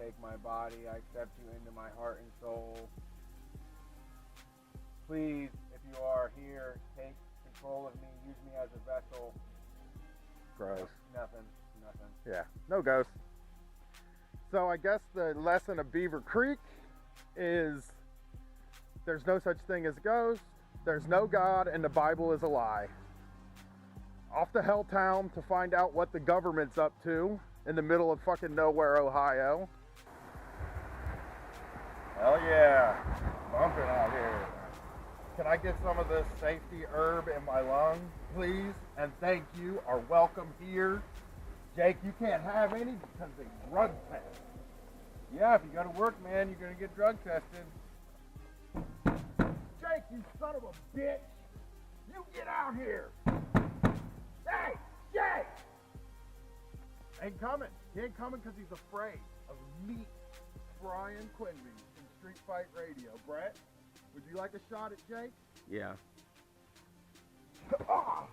take my body. I accept you into my heart and soul. Please, if you are here, take control of me. Use me as a vessel. Gross. Nothing. Yeah, no ghosts. So I guess the lesson of Beaver Creek is there's no such thing as ghosts, there's no God, and the Bible is a lie. Off to Helltown to find out what the government's up to in the middle of fucking nowhere, Ohio. Hell yeah, bumping out here. Can I get some of this safety herb in my lungs, please? And thank you, are welcome here. Jake, you can't have any because they drug test. Yeah, if you go to work, man, you're going to get drug tested. Jake, you son of a bitch! You get out here! Hey, Jake! Ain't coming. He ain't coming because he's afraid of me, Brian Quinby, from Street Fight Radio. Brett, would you like a shot at Jake? Yeah. I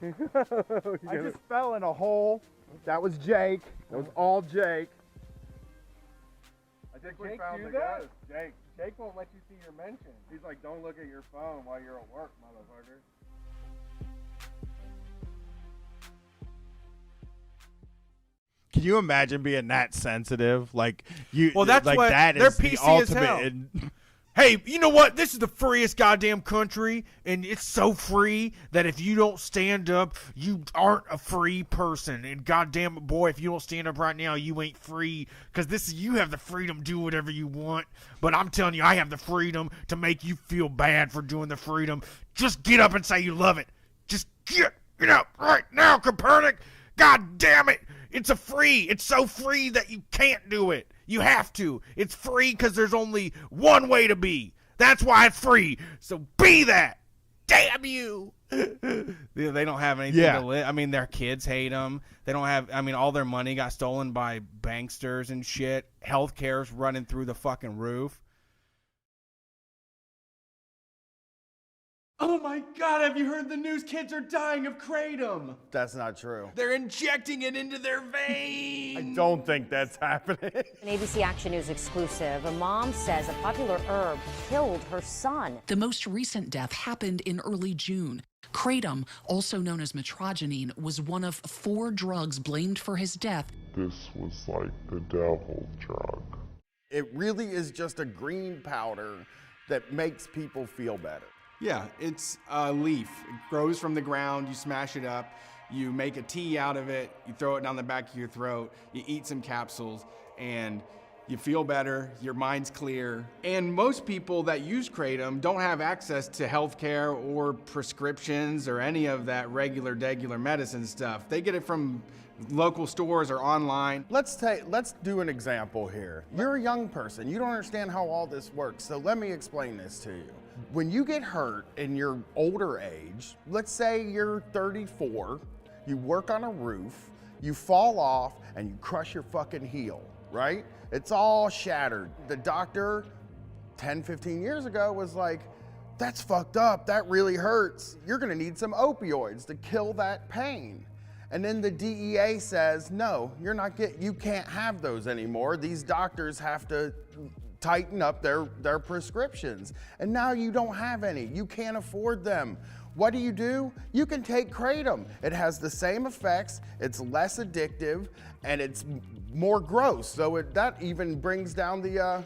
just fell in a hole. That was Jake. That was all Jake. I think we found the ghost. Jake won't let you see your mentions. He's like, don't look at your phone while you're at work, motherfucker. Can you imagine being that sensitive? Like you, well, that's like what that they're is the PC as hell. ultimate. Hey, you know what? This is the freest goddamn country, and it's so free that if you don't stand up, you aren't a free person. And goddamn it, boy, if you don't stand up right now, you ain't free. Because you have the freedom to do whatever you want. But I'm telling you, I have the freedom to make you feel bad for doing the freedom. Just get up and say you love it. Just get up right now, Copernic. God damn it. It's so free that you can't do it. You have to. It's free because there's only one way to be. That's why it's free. So be that. Damn you. They don't have anything to live. I mean, their kids hate them. They don't have, all their money got stolen by banksters and shit. Healthcare's running through the fucking roof. Oh my God, have you heard the news? Kids are dying of Kratom. That's not true. They're injecting it into their veins. I don't think that's happening. An ABC Action News exclusive. A mom says a popular herb killed her son. The most recent death happened in early June. Kratom, also known as metrogenine, was one of 4 drugs blamed for his death. This was like the devil's drug. It really is just a green powder that makes people feel better. Yeah, it's a leaf. It grows from the ground, you smash it up, you make a tea out of it, you throw it down the back of your throat, you eat some capsules, and you feel better, your mind's clear. And most people that use Kratom don't have access to healthcare or prescriptions or any of that regular medicine stuff. They get it from local stores or online. Let's do an example here. You're a young person, you don't understand how all this works, so let me explain this to you. When you get hurt in your older age, let's say you're 34, you work on a roof, you fall off, and you crush your fucking heel, right? It's all shattered. The doctor 10, 15 years ago was like, that's fucked up, that really hurts. You're gonna need some opioids to kill that pain. And then the DEA says, no, you can't have those anymore. These doctors have to tighten up their prescriptions. And now you don't have any. You can't afford them. What do? You can take Kratom. It has the same effects, it's less addictive, and it's more gross. So that even brings down the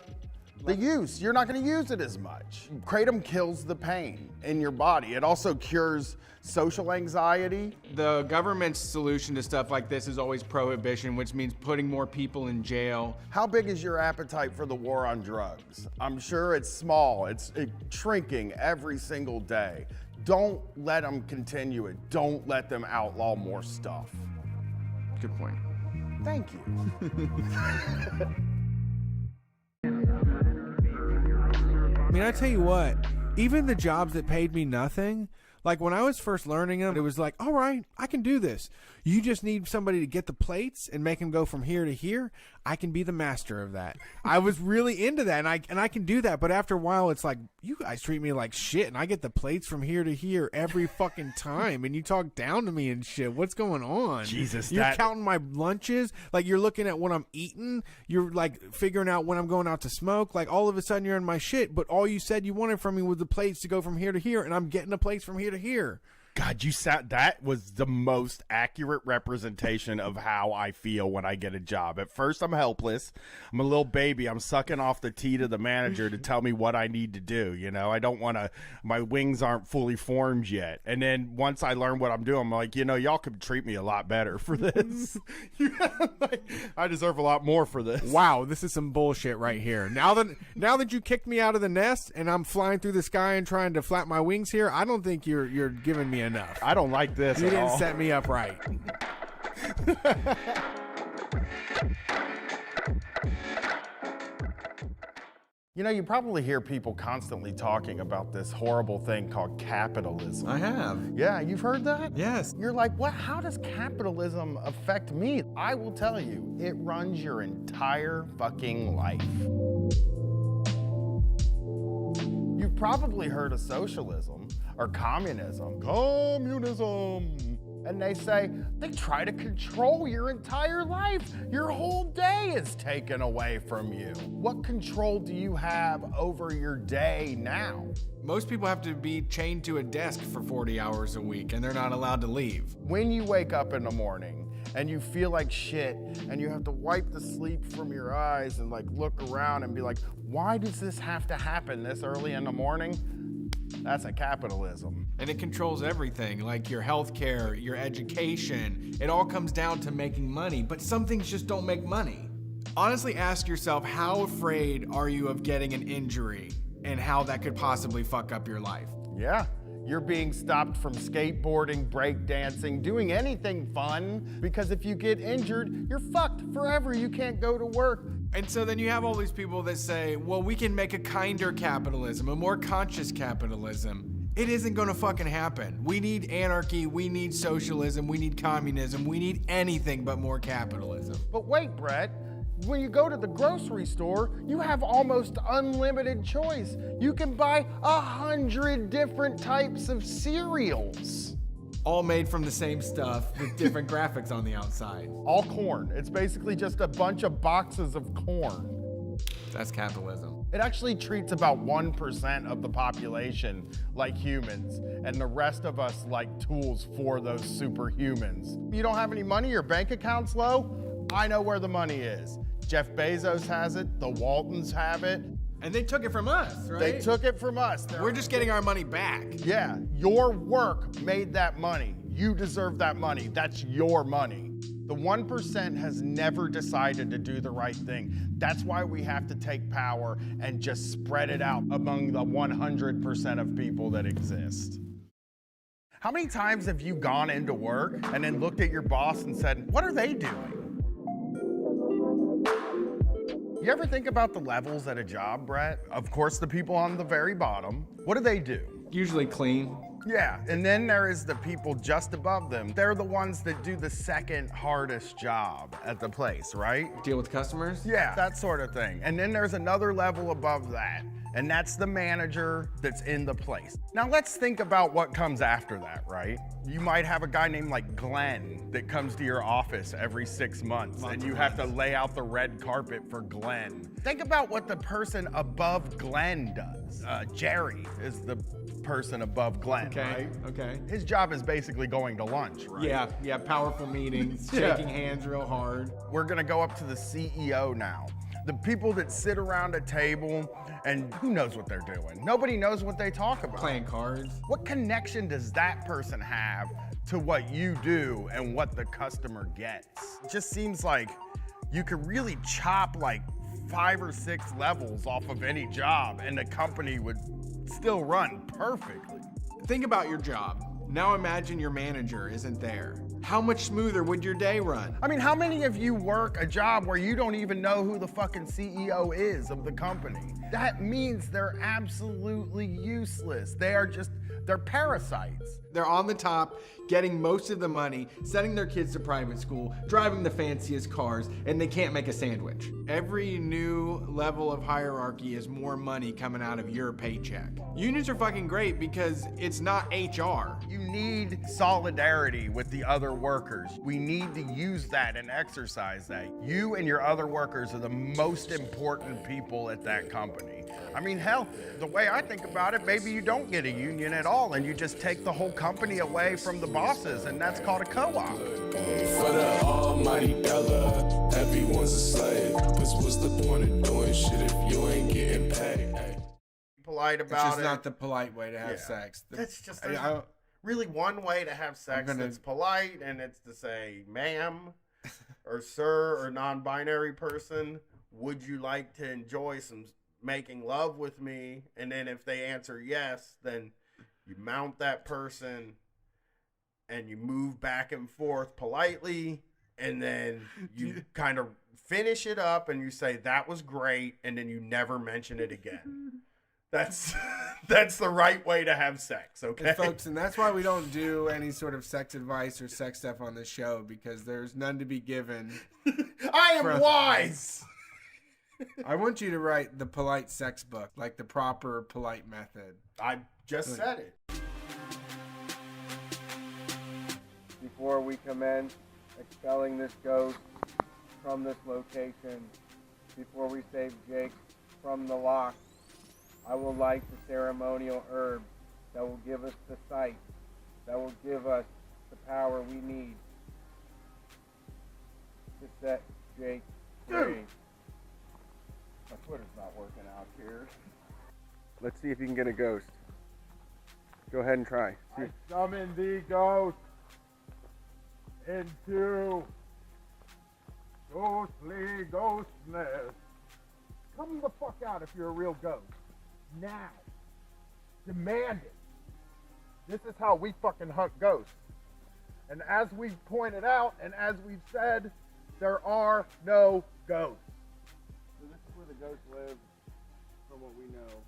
use. You're not gonna use it as much. Kratom kills the pain in your body. It also cures social anxiety. The government's solution to stuff like this is always prohibition, which means putting more people in jail. How big is your appetite for the war on drugs? I'm sure it's small. It's shrinking every single day. Don't let them continue it. Don't let them outlaw more stuff. Good point. Thank you. I mean, I tell you what, even the jobs that paid me nothing, like when I was first learning them, it was like, all right, I can do this. You just need somebody to get the plates and make them go from here to here. I can be the master of that. I was really into that, and I can do that. But after a while, it's like, you guys treat me like shit, and I get the plates from here to here every fucking time, and you talk down to me and shit. What's going on? Jesus, you're counting my lunches. Like, you're looking at what I'm eating. You're like figuring out when I'm going out to smoke. Like, all of a sudden, you're in my shit. But all you said you wanted from me was the plates to go from here to here, and I'm getting the plates from here to here. God, that was the most accurate representation of how I feel when I get a job. At first, I'm helpless. I'm a little baby. I'm sucking off the tea to the manager to tell me what I need to do. You know, I don't want to, my wings aren't fully formed yet. And then once I learn what I'm doing, I'm like, y'all could treat me a lot better for this. I deserve a lot more for this. Wow, this is some bullshit right here. Now that you kicked me out of the nest and I'm flying through the sky and trying to flap my wings here, I don't think you're giving me enough. I don't like this You at didn't all. set me up right. You probably hear people constantly talking about this horrible thing called capitalism. I have. Yeah, you've heard that? Yes. You're like, what? How does capitalism affect me? I will tell you, it runs your entire fucking life. You've probably heard of socialism or communism. Communism! And they say they try to control your entire life. Your whole day is taken away from you. What control do you have over your day now? Most people have to be chained to a desk for 40 hours a week, and they're not allowed to leave. When you wake up in the morning and you feel like shit and you have to wipe the sleep from your eyes and like look around and be like, why does this have to happen this early in the morning? That's a capitalism. And it controls everything, like your healthcare, your education. It all comes down to making money, but some things just don't make money. Honestly, ask yourself, how afraid are you of getting an injury and how that could possibly fuck up your life? Yeah. You're being stopped from skateboarding, breakdancing, doing anything fun, because if you get injured, you're fucked forever. You can't go to work. And so then you have all these people that say, well, we can make a kinder capitalism, a more conscious capitalism. It isn't gonna fucking happen. We need anarchy, we need socialism, we need communism, we need anything but more capitalism. But wait, Brett. When you go to the grocery store, you have almost unlimited choice. You can buy 100 different types of cereals. All made from the same stuff with different graphics on the outside. All corn. It's basically just a bunch of boxes of corn. That's capitalism. It actually treats about 1% of the population like humans, and the rest of us like tools for those superhumans. You don't have any money, your bank account's low? I know where the money is. Jeff Bezos has it, the Waltons have it. And they took it from us, right? They took it from us. We're just getting our money back. Yeah, your work made that money. You deserve that money. That's your money. The 1% has never decided to do the right thing. That's why we have to take power and just spread it out among the 100% of people that exist. How many times have you gone into work and then looked at your boss and said, what are they doing? You ever think about the levels at a job, Brett? Of course, the people on the very bottom. What do? Usually clean. Yeah, and then there is the people just above them. They're the ones that do the second hardest job at the place, right? Deal with customers? Yeah, that sort of thing. And then there's another level above that, and that's the manager that's in the place. Now let's think about what comes after that, right? You might have a guy named like Glenn that comes to your office every 6 months, and you have to lay out the red carpet for Glenn. Think about what the person above Glenn does. Jerry is the person above Glenn, right? Okay. His job is basically going to lunch, right? Yeah, powerful meetings, Yeah. shaking hands real hard. We're gonna go up to the CEO now. The people that sit around a table and who knows what they're doing? Nobody knows what they talk about. Playing cards. What connection does that person have to what you do and what the customer gets? It just seems like you could really chop like 5 or 6 levels off of any job and the company would still run perfectly. Think about your job. Now imagine your manager isn't there. how much smoother would your day run? I mean, how many of you work a job where you don't even know who the fucking CEO is of the company? That means they're absolutely useless. They're parasites. They're on the top, getting most of the money, sending their kids to private school, driving the fanciest cars, and they can't make a sandwich. Every new level of hierarchy is more money coming out of your paycheck. Unions are fucking great because it's not HR. You need solidarity with the other workers. We need to use that and exercise that. You and your other workers are the most important people at that company. I mean, hell, the way I think about it, maybe you don't get a union at all and you just take the whole company away from the bosses, and that's called a co-op. For the almighty dollar, everyone's a slave. Cause what's the point of doing shit if you ain't getting paid? Ay. Polite It's about just it. not the polite way to have sex. That's just I- really one way to have sex that's polite, and it's to say, ma'am, or sir, or non-binary person, would you like to enjoy some making love with me? And then if they answer yes, then you mount that person and you move back and forth politely, and then you kind of finish it up and you say that was great, and then you never mention it again. That's the right way to have sex, okay? And folks, and that's why we don't do any sort of sex advice or sex stuff on this show, because there's none to be given. I am wise. I want you to write the polite sex book, like the proper polite method. I just said it. Before we commence expelling this ghost from this location, before we save Jake from the lock, I will light the ceremonial herb that will give us the sight, that will give us the power we need to set Jake free. My Twitter's not working out here. Let's see if you can get a ghost. Go ahead and try. I summon the ghost into ghostly ghostness. Come the fuck out if you're a real ghost. Now. Demand it. This is how we fucking hunt ghosts. And as we've pointed out, and as we've said, there are no ghosts. So this is where the ghosts live, from what we know.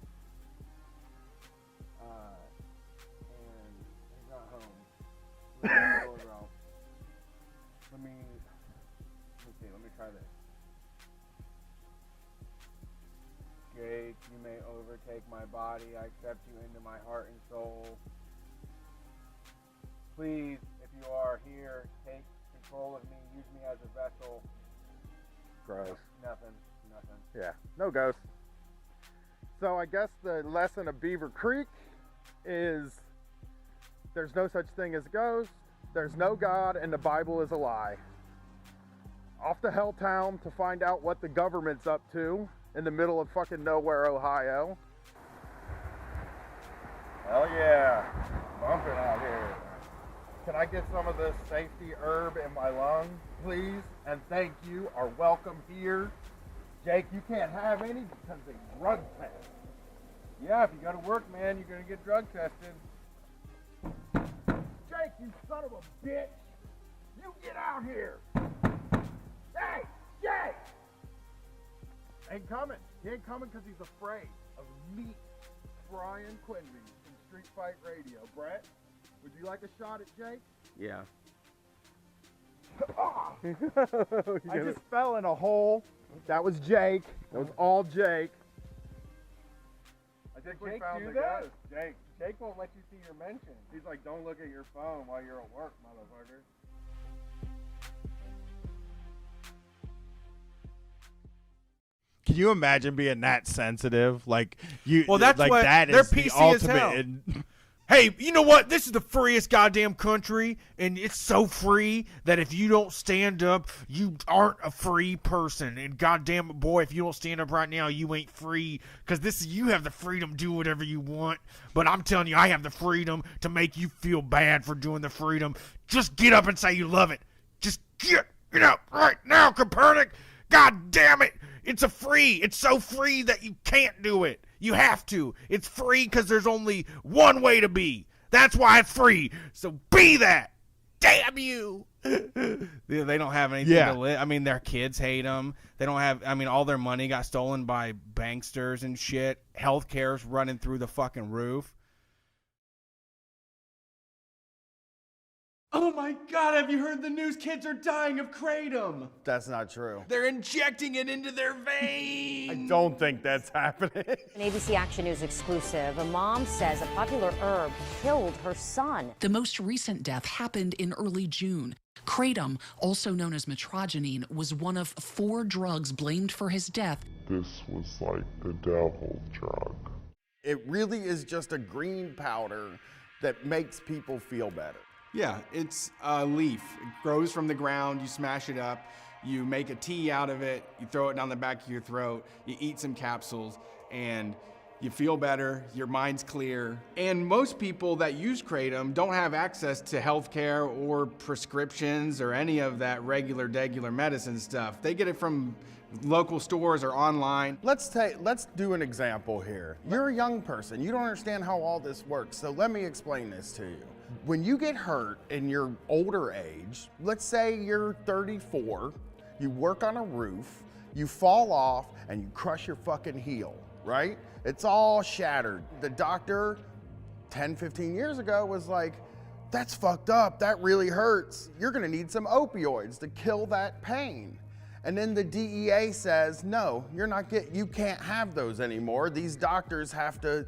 And he's not home. Let me see, let me try this. Jake, you may overtake my body. I accept you into my heart and soul. Please, if you are here, take control of me. Use me as a vessel. Gross. Nothing. Yeah, no ghosts. So I guess the lesson of Beaver Creek is there's no such thing as ghosts, there's no God, and the Bible is a lie. Off to Helltown to find out what the government's up to in the middle of fucking nowhere, Ohio. Hell yeah, bumping out here. Can I get some of this safety herb in my lungs, please? And thank you, are welcome here. Jake, you can't have any because they drug test. Yeah, if you go to work, man, you're gonna get drug tested. Jake, you son of a bitch! You get out here! Hey, Jake! Ain't coming. He ain't coming because he's afraid of me, Brian Quinby from Street Fight Radio. Brett, would you like a shot at Jake? Yeah. I just fell in a hole. That was Jake. That was all Jake. I think we found the ghost. Jake won't let you see your mentions. He's like, don't look at your phone while you're at work, motherfucker. Can you imagine being that sensitive? Like you, Well, that's like what that they're is the PC as ultimate. hell. Hey, you know what? This is the freest goddamn country, and it's so free that if you don't stand up, you aren't a free person. And goddamn it, boy, if you don't stand up right now, you ain't free. Because you have the freedom to do whatever you want. But I'm telling you, I have the freedom to make you feel bad for doing the freedom. Just get up and say you love it. Just get up right now, Copernic. God damn it. It's so free that you can't do it. You have to. It's free because there's only one way to be. That's why it's free. So be that. damn you. They don't have anything to live. I mean, their kids hate them. They don't have, I mean, all their money got stolen by banksters and shit. Healthcare's running through the fucking roof. Oh my God, have you heard the news? Kids are dying of Kratom. That's not true. They're injecting it into their veins. I don't think that's happening. An ABC Action News exclusive. A mom says a popular herb killed her son. The most recent death happened in early June. Kratom, also known as metrogenine, was one of 4 drugs blamed for his death. This was like the devil drug. It really is just a green powder that makes people feel better. Yeah, it's a leaf. It grows from the ground, you smash it up, you make a tea out of it, you throw it down the back of your throat, you eat some capsules, and you feel better, your mind's clear. And most people that use Kratom don't have access to healthcare or prescriptions or any of that regular medicine stuff. They get it from local stores or online. Let's do an example here. You're a young person. You don't understand how all this works, so let me explain this to you. When you get hurt in your older age, let's say you're 34, you work on a roof, you fall off, and you crush your fucking heel, right? It's all shattered. The doctor 10, 15 years ago was like, that's fucked up, that really hurts. You're gonna need some opioids to kill that pain. And then the DEA says, no, you can't have those anymore. These doctors have to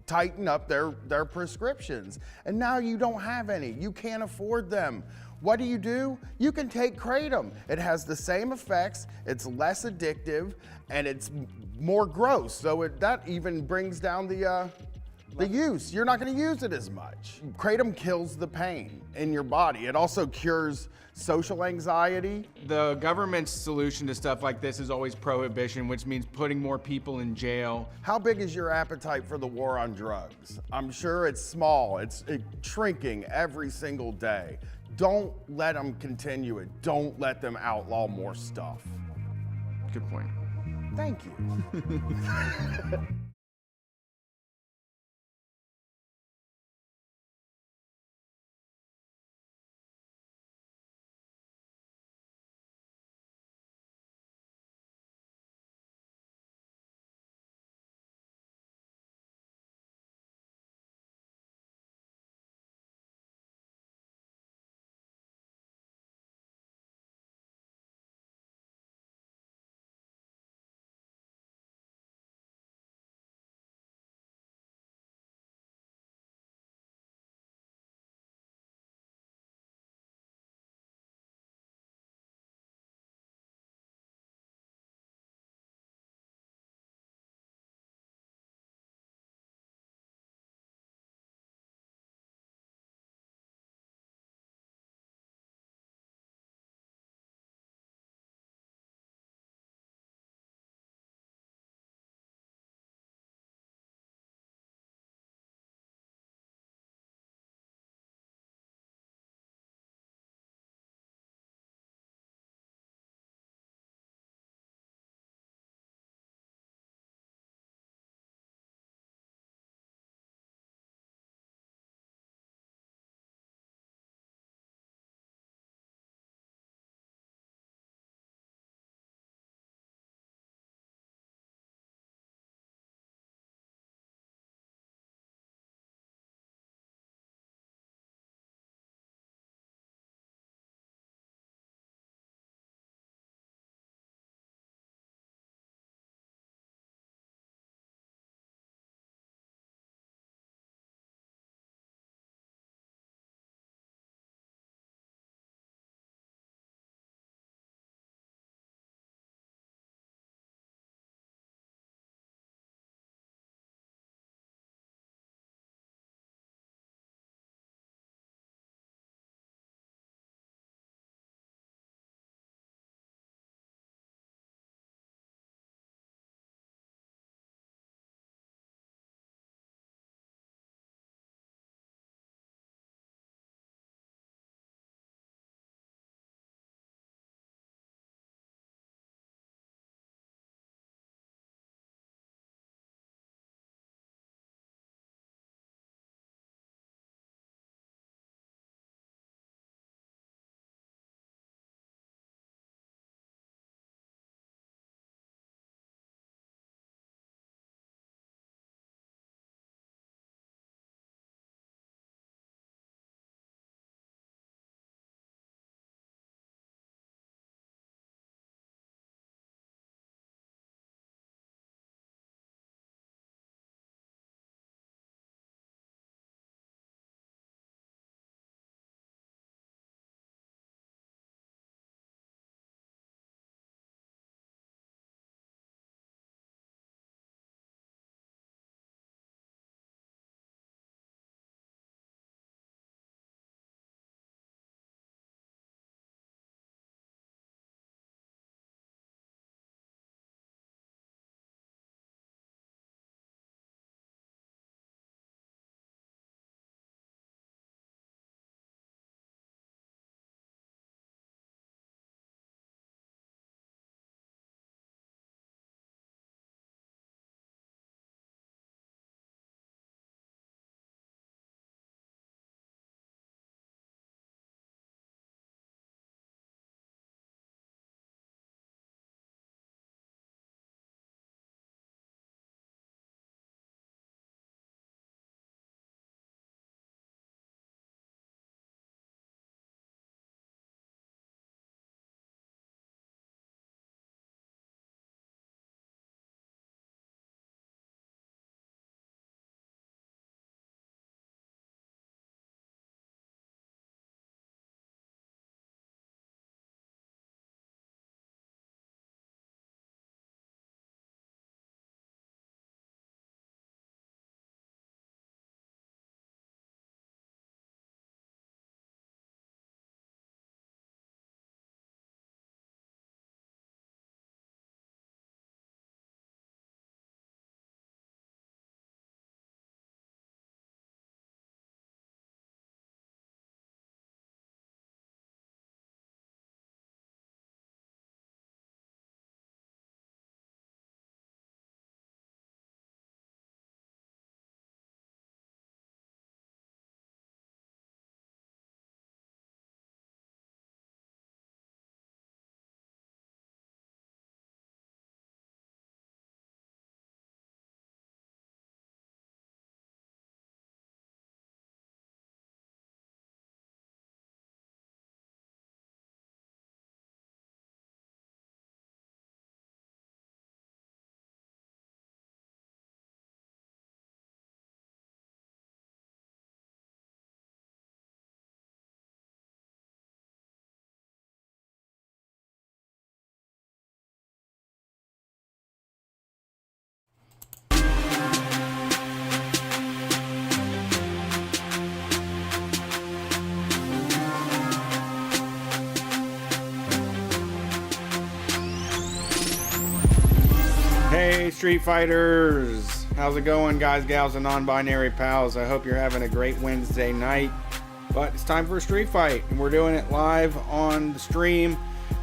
tighten up their prescriptions. And now you don't have any. You can't afford them. What do? You can take Kratom. It has the same effects, it's less addictive, and it's more gross. So that even brings down the use. You're not gonna use it as much. Kratom kills the pain in your body. It also cures social anxiety. The government's solution to stuff like this is always prohibition, which means putting more people in jail. How big is your appetite for the war on drugs? I'm sure it's small. It's shrinking every single day. Don't let them continue it. Don't let them outlaw more stuff. Good point. Thank you. Hey, Street Fighters! How's it going, guys, gals, and non-binary pals? I hope you're having a great Wednesday night. But it's time for a street fight, and we're doing it live on the stream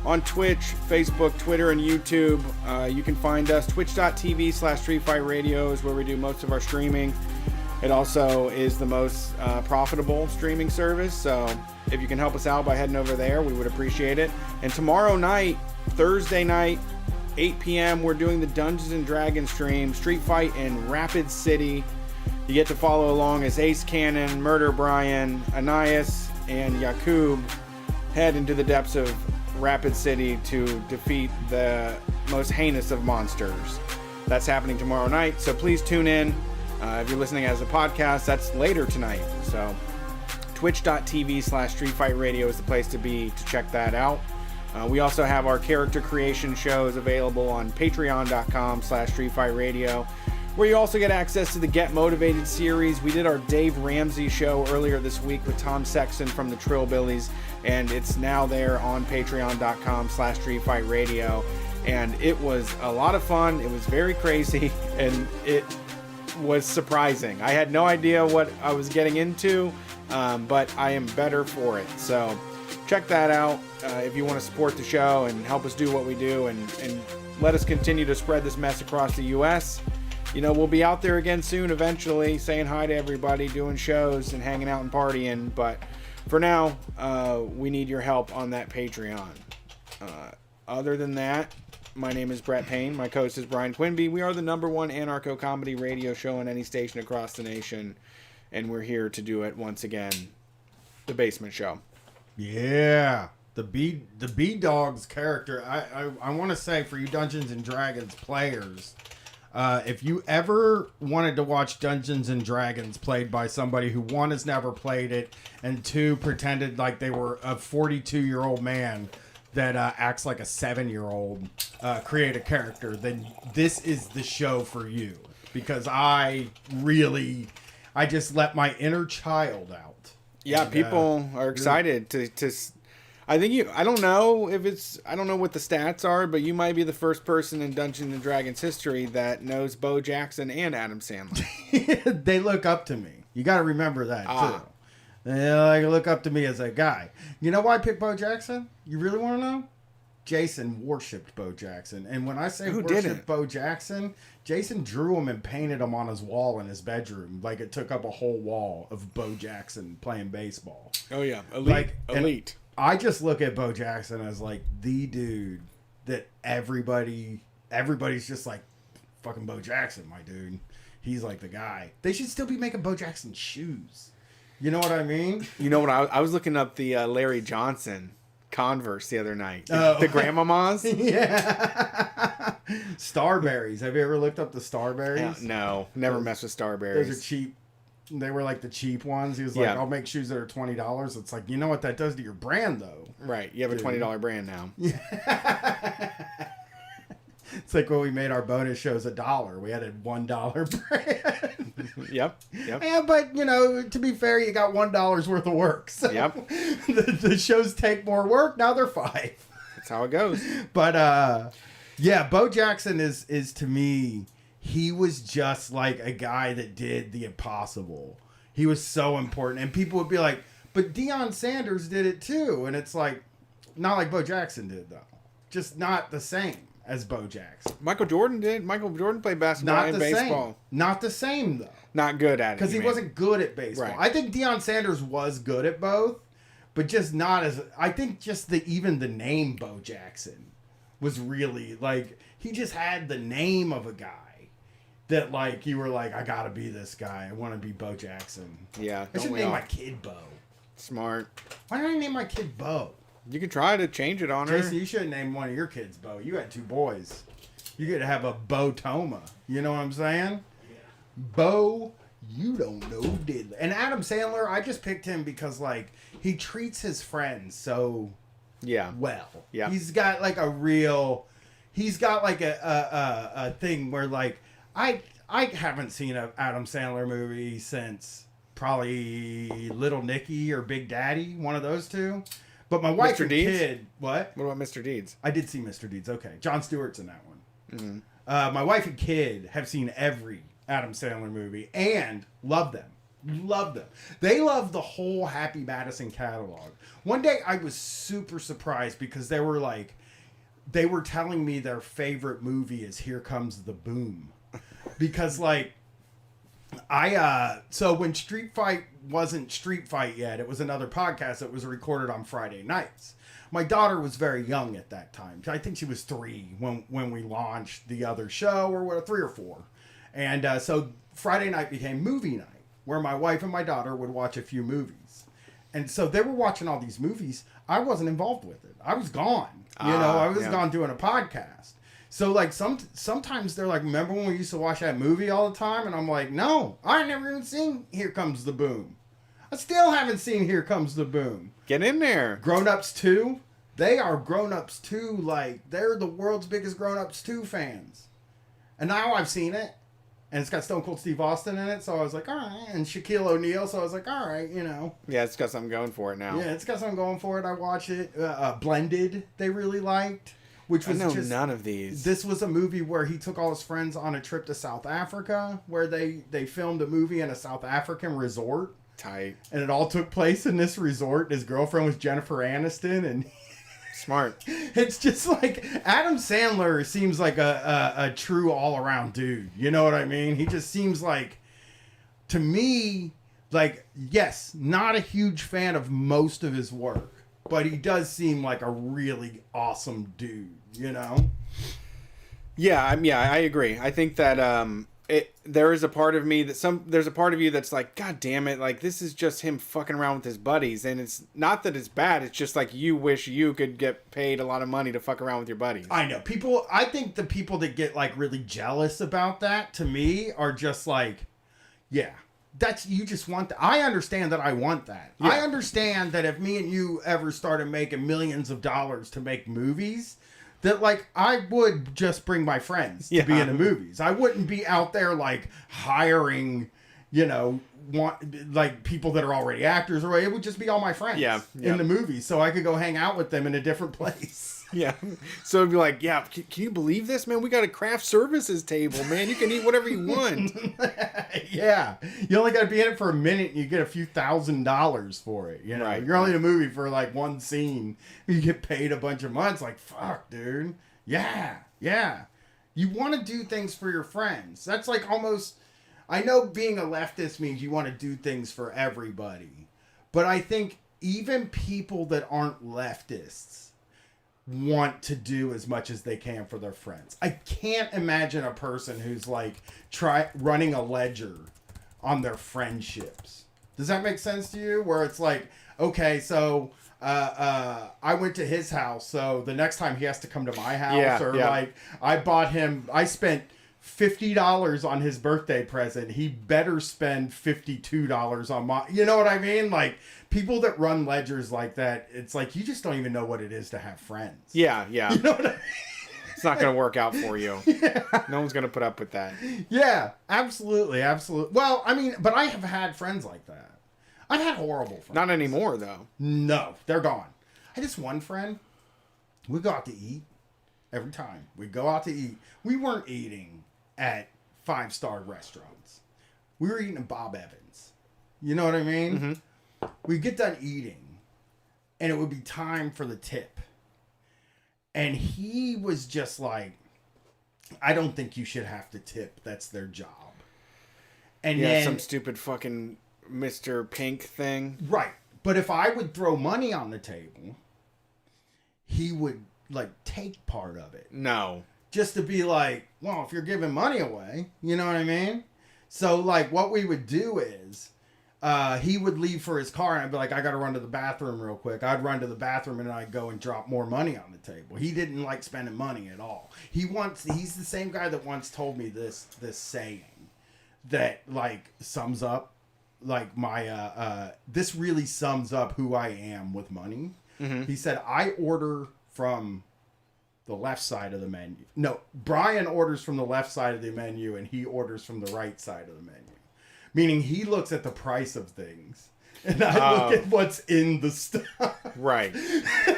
on Twitch, Facebook, Twitter, and YouTube. You can find us twitch.tv/streetfightradio is where we do most of our streaming. It also is the most profitable streaming service, so if you can help us out by heading over there, we would appreciate it. And tomorrow night, Thursday night, 8 p.m., we're doing the Dungeons and Dragons stream, Street Fight in Rapid City. You get to follow along as Ace Cannon, Murder Brian, Anais, and Yakub head into the depths of Rapid City to defeat the most heinous of monsters. That's happening tomorrow night, so please tune in. If you're listening as a podcast, that's later tonight. So twitch.tv/streetfightradio is the place to be to check that out. We also have our character creation shows available on patreon.com/streetfightradio, where you also get access to the Get Motivated series. We did our Dave Ramsey show earlier this week with Tom Sexton from the Trillbillies, and it's now there on patreon.com/streetfightradio. And it was a lot of fun. It was very crazy, and it was surprising. I had no idea what I was getting into, but I am better for it. So check that out if you want to support the show and help us do what we do and let us continue to spread this mess across the U.S. You know, we'll be out there again soon eventually, saying hi to everybody, doing shows and hanging out and partying. But for now, we need your help on that Patreon. Other than that, my name is Brett Payne. My co-host is Brian Quinby. We are the #1 anarcho-comedy radio show on any station across the nation. And we're here to do it once again. The Basement Show. Yeah. The B Dog's character. I want to say for you Dungeons and Dragons players, if you ever wanted to watch Dungeons and Dragons played by somebody who, one, has never played it, and two, pretended like they were a 42-year-old man that acts like a 7-year-old, create a character, then this is the show for you. Because I just let my inner child out. Yeah, and people are excited to I don't know what the stats are, but you might be the first person in Dungeons and Dragons history that knows Bo Jackson and Adam Sandler. They look up to me. You got to remember that too. They look up to me as a guy. You know why I picked Bo Jackson? You really want to know? Jason worshipped Bo Jackson. And when I say worshipped Bo Jackson, Jason drew him and painted him on his wall in his bedroom. Like it took up a whole wall of Bo Jackson playing baseball. Oh yeah, elite. I just look at Bo Jackson as like the dude that everybody's just like, fucking Bo Jackson, my dude. He's like the guy. They should still be making Bo Jackson shoes. You know what I mean? You know what? I was looking up the Larry Johnson Converse the other night. The grandmamas? Yeah. Starberries. Have you ever looked up the Starberries? No. Never messed with Starberries. Those are cheap. They were like the cheap ones. He was like, I'll make shoes that are $20. It's like, you know what that does to your brand, though. Right. You have a $20 brand now. Yeah. It's like when we made our bonus shows $1. We had a $1 brand. Yep. Yeah, but, to be fair, you got $1 worth of work. So yep. The shows take more work. Now they're $5. That's how it goes. But, yeah, Bo Jackson is to me, he was just like a guy that did the impossible. He was so important. And people would be like, but Deion Sanders did it too. And it's like, not like Bo Jackson did, though. Just not the same as Bo Jackson. Michael Jordan did. Michael Jordan played basketball and baseball. Not the same, though. Not good at it. Because he wasn't good at baseball. Right. I think Deion Sanders was good at both, but just not as... I think just even the name Bo Jackson was really, like... He just had the name of a guy that, like, you were like, I gotta be this guy. I want to be Bo Jackson. Yeah. I should name my kid Bo. Smart. Why did I name my kid Bo? You could try to change it on her. Jason, you should name one of your kids Bo. You had 2 boys. You could have a Bo Toma. You know what I'm saying? Yeah. Bo, you don't know diddly. And Adam Sandler, I just picked him because, like, he treats his friends so well. Yeah. He's got, like, he's got, like, a thing where, like, I haven't seen an Adam Sandler movie since probably Little Nicky or Big Daddy, one of those two. But my wife and kid... What? What about Mr. Deeds? I did see Mr. Deeds. Okay. John Stewart's in that one. My wife and kid have seen every Adam Sandler movie and love them. Love them. They love the whole Happy Madison catalog. One day I was super surprised because they were telling me their favorite movie is Here Comes the Boom. Because like so when Street Fight wasn't Street Fight yet, it was another podcast that was recorded on Friday nights. My daughter was very young at that time. I think she was 3 when we launched the other show, or what, 3 or 4. And so Friday night became movie night, where my wife and my daughter would watch a few movies. And so they were watching all these movies. I wasn't involved with it. I was gone. I was gone doing a podcast. So like sometimes they're like, remember when we used to watch that movie all the time? And I'm like, no, I never even seen Here Comes the Boom. I still haven't seen Here Comes the Boom. Get in there. Grown Ups 2. They are Grown Ups 2. Like, they're the world's biggest Grown Ups 2 fans. And now I've seen it. And it's got Stone Cold Steve Austin in it. So I was like, all right. And Shaquille O'Neal. So I was like, all right, Yeah, it's got something going for it now. Yeah, it's got something going for it. I watched it. Blended, they really liked. Which was none of these. This was a movie where he took all his friends on a trip to South Africa, where they filmed a movie in a South African resort. Tight. And it all took place in this resort. His girlfriend was Jennifer Aniston, and smart. It's just like Adam Sandler seems like a true all around dude. You know what I mean? He just seems like, to me, like, yes, not a huge fan of most of his work, but he does seem like a really awesome dude. Yeah, I agree. I think that there is a part of me there's a part of you that's like, God damn it, like this is just him fucking around with his buddies, and it's not that it's bad, it's just like you wish you could get paid a lot of money to fuck around with your buddies. I know. I think the people that get like really jealous about that, to me, are just like, yeah, you just want that. I understand that I want that. Yeah. I understand that if me and you ever started making millions of dollars to make movies, that like I would just bring my friends to be in the movies. I wouldn't be out there like hiring, like people that are already actors, or it would just be all my friends in the movies, so I could go hang out with them in a different place. Yeah. So it'd be like, yeah, can you believe this, man? We got a craft services table, man. You can eat whatever you want. Yeah. You only got to be in it for a minute and you get a few $1,000s for it. Right. You're only in a movie for like one scene. You get paid a bunch of months. Like, fuck, dude. Yeah. Yeah. You want to do things for your friends. That's like almost, I know being a leftist means you want to do things for everybody. But I think even people that aren't leftists want to do as much as they can for their friends. I can't imagine a person who's like running a ledger on their friendships. Does that make sense to you? Where it's like, okay, so I went to his house, so the next time he has to come to my house, like I spent $50 on his birthday present. He better spend $52 on my, you know what I mean? Like, people that run ledgers like that, it's like, you just don't even know what it is to have friends. Yeah. You know what I mean? It's not going to work out for you. Yeah. No one's going to put up with that. Yeah, absolutely. Well, I mean, but I have had friends like that. I've had horrible friends. Not anymore, though. No, they're gone. I had this one friend, we go out to eat every time. We go out to eat. We weren't eating at 5-star restaurants. We were eating at Bob Evans. You know what I mean? Mm-hmm. We'd get done eating, and it would be time for the tip. And he was just like, I don't think you should have to tip. That's their job. And then some stupid fucking Mr. Pink thing. Right. But if I would throw money on the table, he would like take part of it. No. Just to be like, well, if you're giving money away, you know what I mean? So like what we would do is he would leave for his car and I'd be like, I got to run to the bathroom real quick. I'd run to the bathroom and I'd go and drop more money on the table. He didn't like spending money at all. He's the same guy that once told me this saying that like sums up like my, this really sums up who I am with money. Mm-hmm. He said, I order from the left side of the menu. No, Brian orders from the left side of the menu and he orders from the right side of the menu. Meaning he looks at the price of things and I look at what's in the stuff. Right.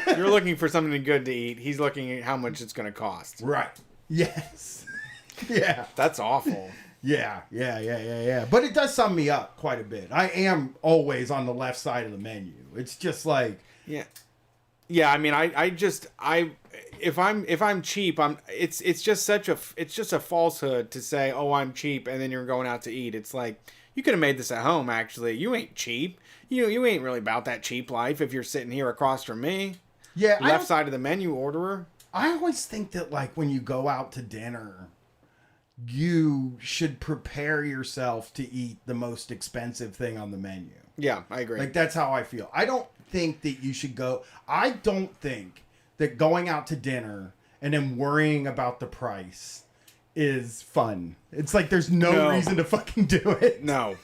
You're looking for something good to eat. He's looking at how much it's going to cost. Right. Yes. Yeah. That's awful. Yeah. But it does sum me up quite a bit. I am always on the left side of the menu. It's just like, yeah. I mean, if I'm cheap, it's just a falsehood to say, oh, I'm cheap, and then you're going out to eat. It's like, you could have made this at home. Actually, you ain't cheap. You ain't really about that cheap life if you're sitting here across from me. Yeah, left side of the menu orderer. I always think that, like, when you go out to dinner, you should prepare yourself to eat the most expensive thing on the menu. Yeah, I agree. Like, that's how I feel. I don't think that you should go. I don't think that going out to dinner and then worrying about the price is fun. It's like there's no reason to fucking do it. No.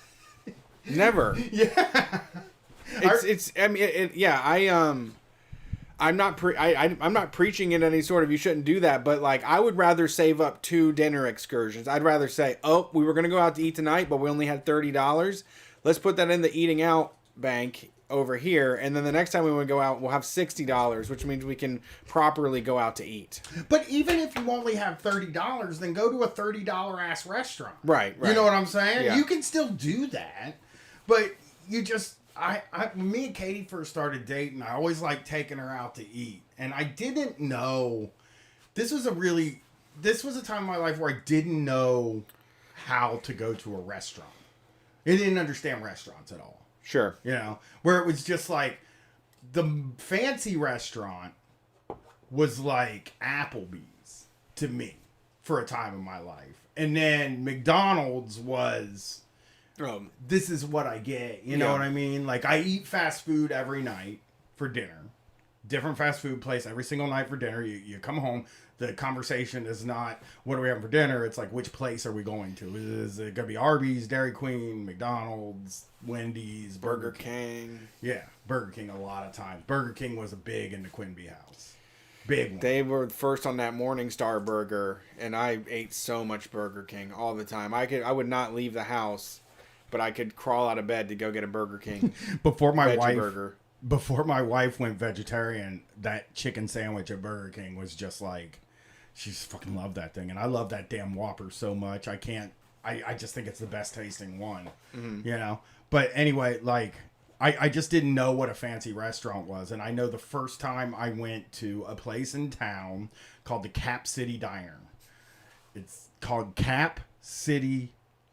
Never. Yeah. I'm not preaching in any sort of you shouldn't do that, but like I would rather save up 2 dinner excursions. I'd rather say, oh, we were gonna go out to eat tonight, but we only had $30. Let's put that in the eating out bank over here, and then the next time we want to go out, we'll have $60, which means we can properly go out to eat. But even if you only have $30, then go to a $30 ass restaurant. Right. You know what I'm saying? Yeah. You can still do that, but you just. When me and Katie first started dating, I always liked taking her out to eat. And I didn't know, this was a time in my life where I didn't know how to go to a restaurant. I didn't understand restaurants at all. Sure. You know, where it was just like, the fancy restaurant was like Applebee's to me for a time in my life. And then McDonald's was... this is what I get. You know what I mean? Like, I eat fast food every night for dinner. Different fast food place every single night for dinner. You come home. The conversation is not, what are we having for dinner? It's like, which place are we going to? Is it going to be Arby's, Dairy Queen, McDonald's, Wendy's, Burger King? Yeah, Burger King a lot of times. Burger King was a big in the Quinby house. Big one. They were first on that Morningstar burger, and I ate so much Burger King all the time. I would not leave the house, but I could crawl out of bed to go get a Burger King. Before my wife went vegetarian, that chicken sandwich at Burger King was just like, she just fucking loved that thing. And I love that damn Whopper so much. I just think it's the best tasting one, you know? But anyway, like, I just didn't know what a fancy restaurant was. And I know the first time I went to a place in town called the Cap City Diner. It's called Cap City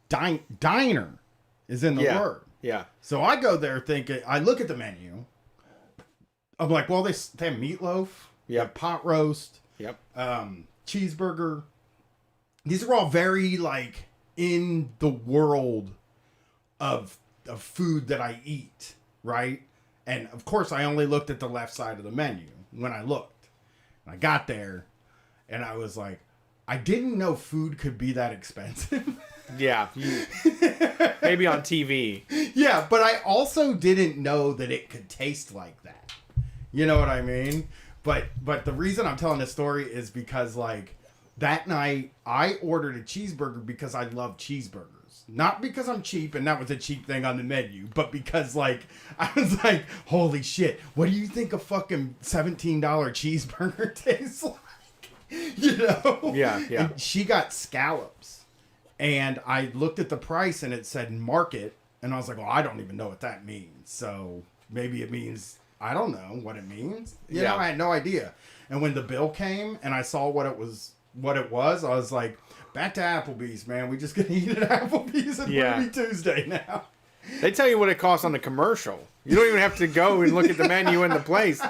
Diner. Is in the word. Yeah. So I go there thinking, I look at the menu. I'm like, well, they have meatloaf. Yeah. Pot roast. Yep. Cheeseburger. These are all very like in the world of food that I eat, right? And of course, I only looked at the left side of the menu when I looked. And I got there, and I was like, I didn't know food could be that expensive. Yeah. Maybe on TV. Yeah, but I also didn't know that it could taste like that. You know what I mean? But the reason I'm telling this story is because, like, that night I ordered a cheeseburger because I love cheeseburgers. Not because I'm cheap and that was a cheap thing on the menu, but because, like, I was like, holy shit, what do you think a fucking $17 cheeseburger tastes like? You know? Yeah. And she got scallops. And I looked at the price and it said market. And I was like, well, I don't even know what that means. So maybe it means, I don't know what it means. You know, I had no idea. And when the bill came and I saw what it was, I was like, back to Applebee's, man. We just gonna eat at Applebee's and Ruby Tuesday now. They tell you what it costs on the commercial. You don't even have to go and look at the menu in the place.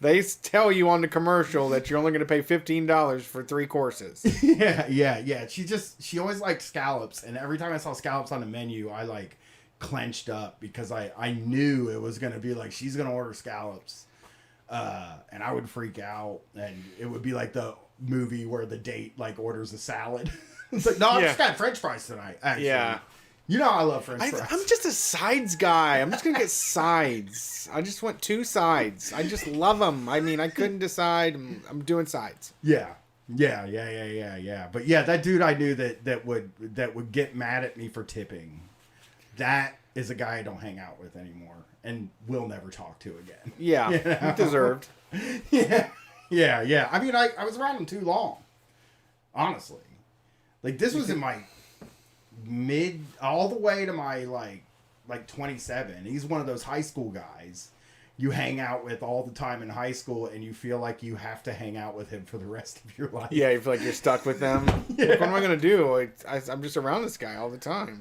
They tell you on the commercial that you're only going to pay $15 for 3 courses. Yeah. She always liked scallops. And every time I saw scallops on the menu, I like clenched up because I knew it was going to be like, she's going to order scallops. And I would freak out. And it would be like the movie where the date like orders a salad. It's like, no, I just got French fries tonight, actually. Yeah. You know I love French fries. I'm just a sides guy. I'm just going to get sides. I just want 2 sides. I just love them. I mean, I couldn't decide. I'm doing sides. Yeah. But yeah, that dude I knew that would get mad at me for tipping. That is a guy I don't hang out with anymore and will never talk to again. Yeah. You know? Deserved. Yeah. I mean, I was around him too long. Honestly. Like this was in my mid, all the way to my like 27. He's one of those high school guys you hang out with all the time in high school, and you feel like you have to hang out with him for the rest of your life. Yeah, you feel like you're stuck with them. Yeah. Like, what am I going to do? I'm just around this guy all the time.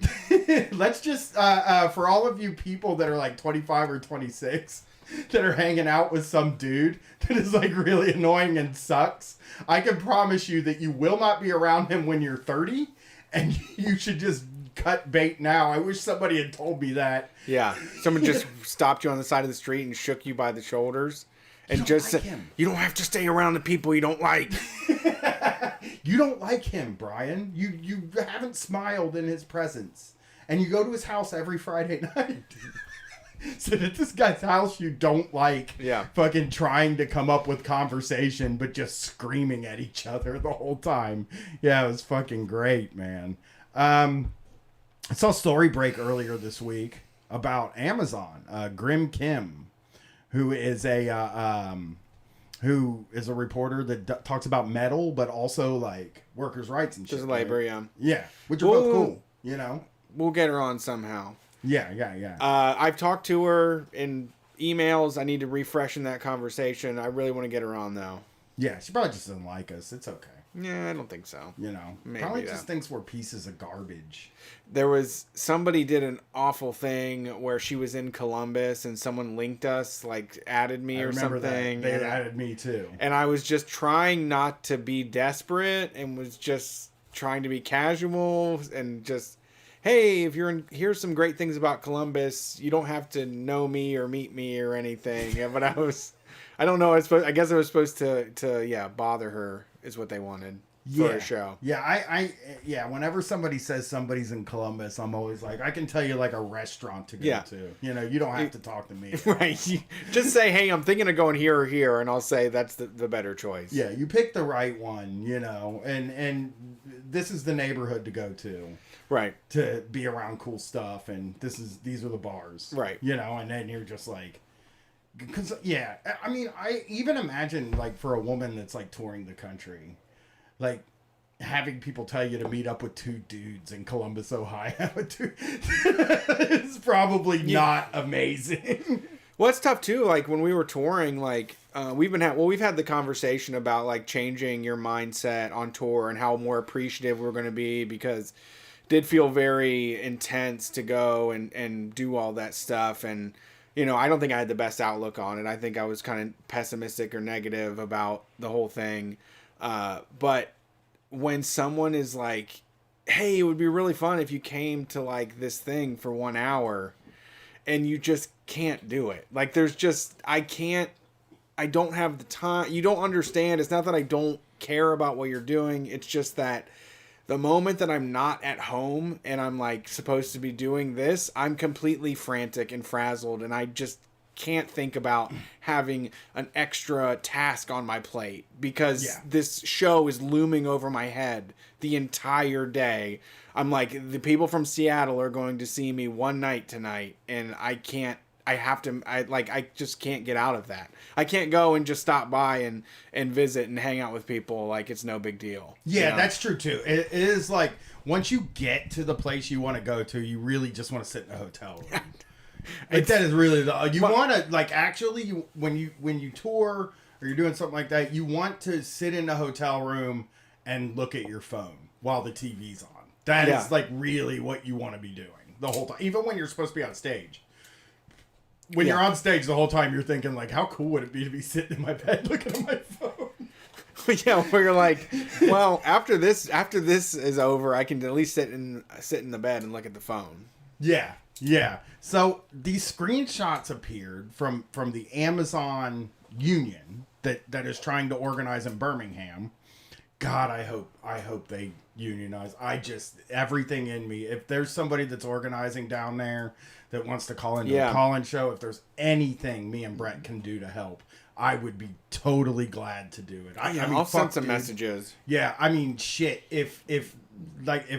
Let's just, for all of you people that are like 25 or 26 that are hanging out with some dude that is like really annoying and sucks, I can promise you that you will not be around him when you're 30, and you should just cut bait now. I wish somebody had told me that. Yeah, someone just stopped you on the side of the street and shook you by the shoulders and just said, you don't have to stay around the people you don't like. You don't like him, Brian. You haven't smiled in his presence. And you go to his house every Friday night. Sit at this guy's house you don't like. Yeah. Fucking trying to come up with conversation, but just screaming at each other the whole time. Yeah, it was fucking great, man. I saw a story break earlier this week about Amazon. Grim Kim, who is a reporter that talks about metal, but also like workers' rights and shit. Just labor, right? yeah. Yeah, which are both cool, you know. We'll get her on somehow. Yeah. I've talked to her in emails. I need to refresh in that conversation. I really want to get her on though. Yeah, she probably just doesn't like us. It's okay. Yeah, I don't think so. You know, maybe probably just thinks we're pieces of garbage. There was somebody did an awful thing where she was in Columbus and someone linked us, like added me or something. They added me too. And I was just trying not to be desperate and was just trying to be casual and just, hey, if you're in, here's some great things about Columbus. You don't have to know me or meet me or anything. But I don't know. I guess I was supposed to bother her is what they wanted for a show. Yeah, whenever somebody says somebody's in Columbus, I'm always like, I can tell you like a restaurant to go to. You know, you don't have to talk to me. Right. Just say, hey, I'm thinking of going here or here, and I'll say that's the better choice. Yeah, you pick the right one, you know, and this is the neighborhood to go to. Right. To be around cool stuff, and these are the bars. Right. You know, and then you're just like, because, yeah, I mean, I even imagine, like, for a woman that's, like, touring the country, like, having people tell you to meet up with two dudes in Columbus, Ohio, is probably not amazing. Well, it's tough, too. Like, when we were touring, like, we've had the conversation about, like, changing your mindset on tour and how more appreciative we're going to be, because it did feel very intense to go and do all that stuff, and you know, I don't think I had the best outlook on it. I think I was kind of pessimistic or negative about the whole thing. But when someone is like, hey, it would be really fun if you came to like this thing for 1 hour, and you just can't do it. Like there's just, I don't have the time. You don't understand. It's not that I don't care about what you're doing. It's just that the moment that I'm not at home and I'm like supposed to be doing this, I'm completely frantic and frazzled, and I just can't think about having an extra task on my plate because this show is looming over my head the entire day. I'm like, the people from Seattle are going to see me one night tonight, and I just can't get out of that. I can't go and just stop by and visit and hang out with people like it's no big deal. Yeah, you know? That's true too. It is like once you get to the place you want to go to, you really just want to sit in a hotel room. Like that is really want to like actually when you tour or you're doing something like that, you want to sit in a hotel room and look at your phone while the TV's on. That is like really what you want to be doing the whole time, even when you're supposed to be on stage. When you're on stage the whole time, you're thinking like, how cool would it be to be sitting in my bed looking at my phone? Yeah, where you're like, well, after this is over, I can at least sit in the bed and look at the phone. Yeah. So these screenshots appeared from the Amazon union that is trying to organize in Birmingham. God, I hope they unionize. Everything in me. If there's somebody that's organizing down there that wants to call into a call-in show, if there's anything me and Brett can do to help, I would be totally glad to do it. I'll send some messages. Yeah, I mean, shit. If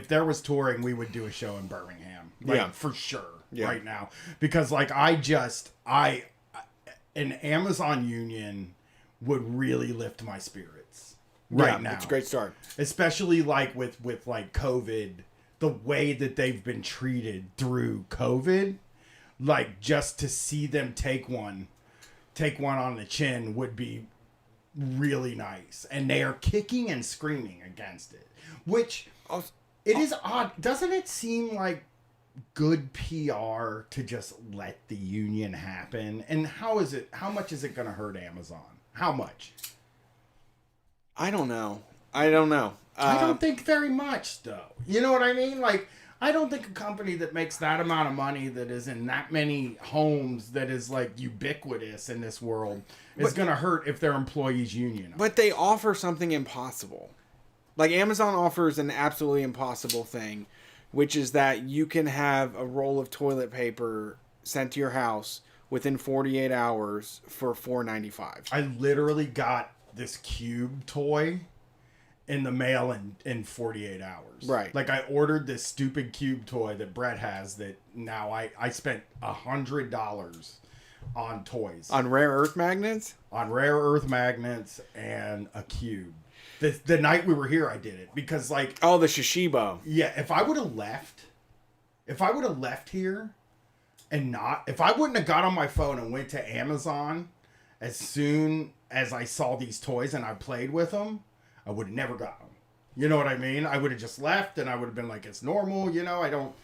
there was touring, we would do a show in Birmingham. For sure. Right now, because like an Amazon union would really lift my spirits. right now. It's a great start. Especially like with like COVID, the way that they've been treated through COVID, like just to see them take one on the chin would be really nice. And they are kicking and screaming against it, which it is odd. Doesn't it seem like good PR to just let the union happen? And how much is it going to hurt Amazon? How much? I don't know. I don't think very much, though. You know what I mean? Like, I don't think a company that makes that amount of money, that is in that many homes, that is like ubiquitous in this world, is going to hurt if their employees union. But they offer something impossible. Like, Amazon offers an absolutely impossible thing, which is that you can have a roll of toilet paper sent to your house within 48 hours for $4.95. I literally got this cube toy in the mail in 48 hours. Right. Like, I ordered this stupid cube toy that Brett has that now I spent $100 on toys. On rare earth magnets? On rare earth magnets and a cube. The night we were here, I did it because, like... Oh, the Shishibo. Yeah, if I would have left here and if I wouldn't have got on my phone and went to Amazon as soon as I saw these toys and I played with them, I would have never got them. You know what I mean? I would have just left and I would have been like, it's normal, you know, I don't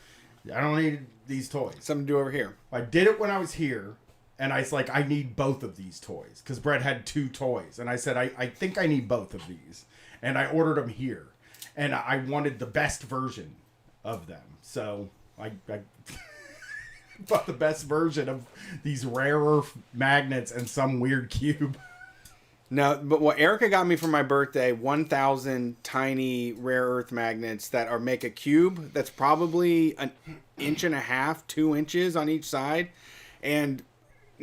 need these toys. Something to do over here. I did it when I was here. And I was like, I need both of these toys. Because Brett had 2 toys. And I said, I think I need both of these. And I ordered them here. And I wanted the best version of them. So I bought the best version of these rare earth magnets and some weird cube. No, but what Erica got me for my birthday, 1,000 tiny rare earth magnets that make a cube that's probably 1.5 inches, 2 inches on each side. And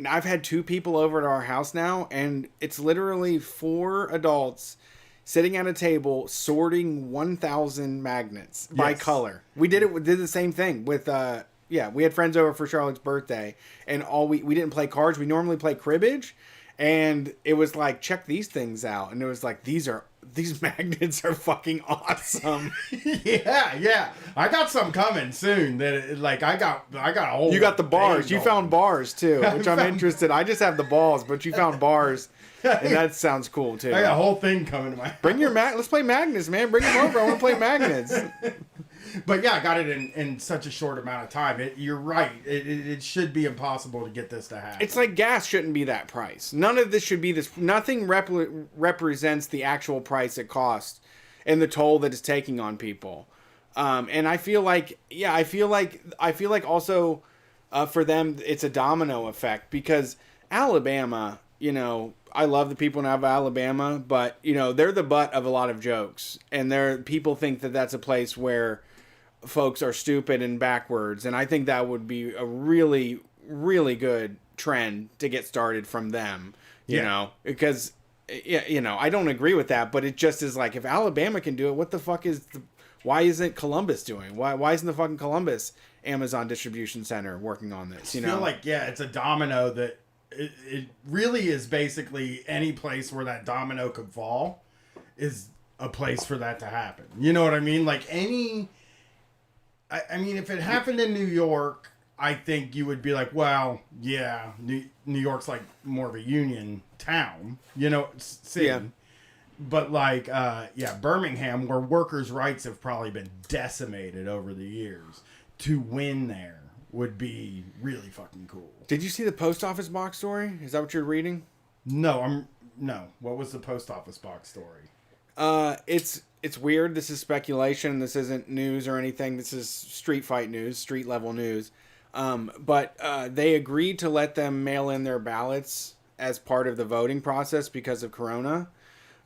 I've had 2 people over at our house now, and it's literally 4 adults sitting at a table sorting 1,000 magnets by color. We did the same thing with we had friends over for Charlotte's birthday, and we didn't play cards. We normally play cribbage, and it was like, check these things out, and it was like, these magnets are fucking awesome. yeah. I got some coming soon. That I got a whole. You got the bars. You found bars too, which I'm interested. I just have the balls, but you found bars, and that sounds cool too. I got a whole thing coming to my. Bring your Let's play magnets, man. Bring them over. I want to play magnets. But yeah, I got it in such a short amount of time. You're right. It should be impossible to get this to happen. It's like gas shouldn't be that price. None of this should be this. Nothing represents the actual price it costs and the toll that it's taking on people. And I feel like also for them it's a domino effect, because Alabama, you know, I love the people in Alabama, but you know, they're the butt of a lot of jokes, and people think that that's a place where folks are stupid and backwards, and I think that would be a really, really good trend to get started from them, you know, because, you know, I don't agree with that, but it just is like, if Alabama can do it, what the fuck why isn't Columbus doing? Why isn't the fucking Columbus Amazon distribution center working on this? You know, I feel like, it's a domino that it really is basically any place where that domino could fall is a place for that to happen. You know what I mean? Like I mean, if it happened in New York, I think you would be like, well, yeah, New York's like more of a union town, you know, city. Yeah. But like, Birmingham, where workers' rights have probably been decimated over the years, to win there would be really fucking cool. Did you see the post office box story? Is that what you're reading? No. What was the post office box story? It's weird. This is speculation. This isn't news or anything. This is street fight news, street level news. But they agreed to let them mail in their ballots as part of the voting process because of Corona.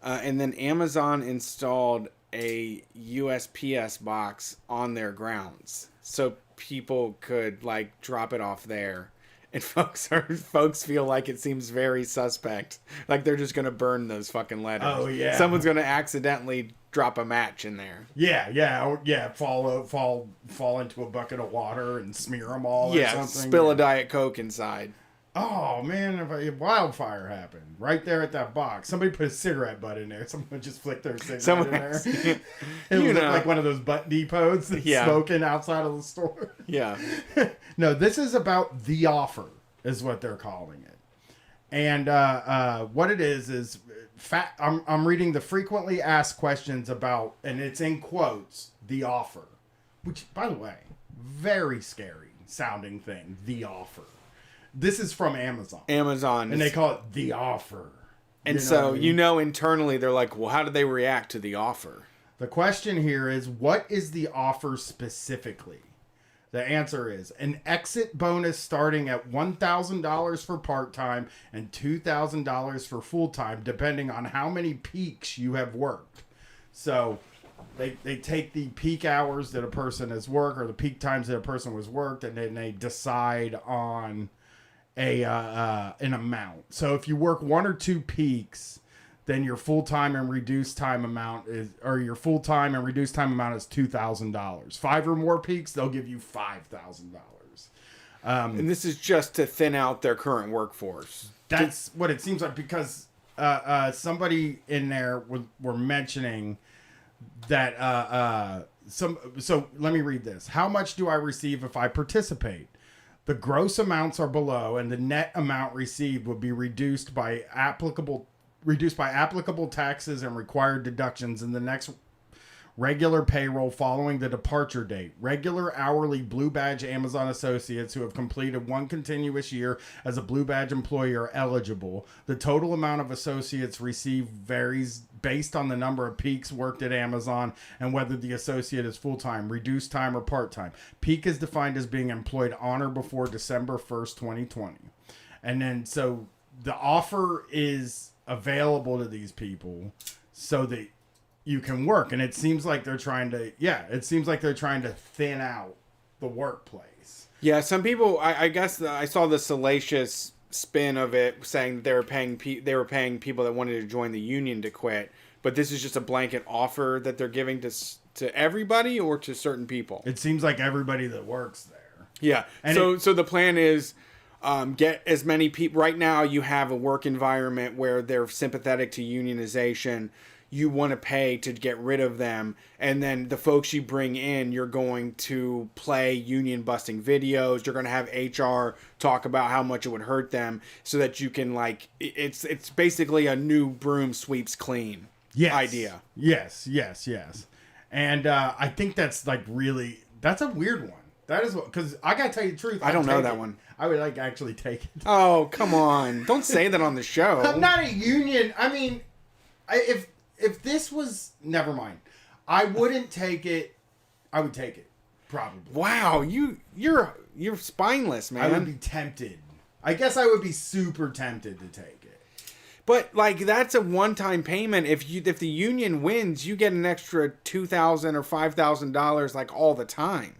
And then Amazon installed a USPS box on their grounds, so people could like drop it off there. And folks feel like it seems very suspect. Like they're just gonna burn those fucking letters. Oh yeah. Someone's gonna accidentally drop a match in there. Yeah. Fall into a bucket of water and smear them all. Yeah. Or something. Spill a Diet Coke inside. Oh man, if wildfire happened right there at that box, somebody put a cigarette butt in there. Someone just flicked their cigarette in there. It would look like one of those butt depots that's smoking outside of the store. Yeah. No, this is about The Offer, is what they're calling it. And what it is I'm reading the frequently asked questions about, and it's in quotes, The Offer, which, by the way, very scary sounding thing. The Offer. This is from Amazon. And they call it The Offer. And internally they're like, well, how do they react to the offer? The question here is, what is the offer specifically? The answer is an exit bonus starting at $1,000 for part-time and $2,000 for full-time, depending on how many peaks you have worked. So they take the peak hours that a person has worked, or the peak times that a person was worked, and then they decide on an amount. So if you work 1 or 2 peaks, then your full-time and reduced time amount is $2,000. 5 or more peaks, they'll give you $5,000. And this is just to thin out their current workforce. That's what it seems like, because somebody in there were mentioning that so let me read this. How much do I receive if I participate? The gross amounts are below, and the net amount received would be reduced by applicable taxes and required deductions in the next regular payroll following the departure date. Regular hourly Blue Badge Amazon associates who have completed 1 continuous year as a Blue Badge employee are eligible. The total amount of associates received varies based on the number of peaks worked at Amazon and whether the associate is full-time, reduced time, or part-time. Peak is defined as being employed on or before December 1st, 2020. And then, so the offer is available to these people so that you can work. And it seems like they're trying to thin out the workplace. Yeah, some people, I guess I saw the salacious spin of it saying that they were paying people that wanted to join the union to quit, but this is just a blanket offer that they're giving to everybody or to certain people. It seems like everybody that works there. Yeah. And so the plan is get as many people. Right now you have a work environment where they're sympathetic to unionization. You want to pay to get rid of them, and then the folks you bring in, you're going to play union busting videos. You're going to have HR talk about how much it would hurt them, so that you can, like, it's basically a new broom sweeps clean idea. Yes. And I think that's that's a weird one. That is because I gotta tell you the truth. I don't know that one. I would actually take it. Oh, come on! Don't say that on the show. I'm not a union. I mean, if this was, never mind. I wouldn't take it. I would take it, probably. Wow, you're spineless, man. I would be tempted. I guess I would be super tempted to take it. But like, that's a one-time payment. If the union wins, you get an extra $2,000 or $5,000 like all the time.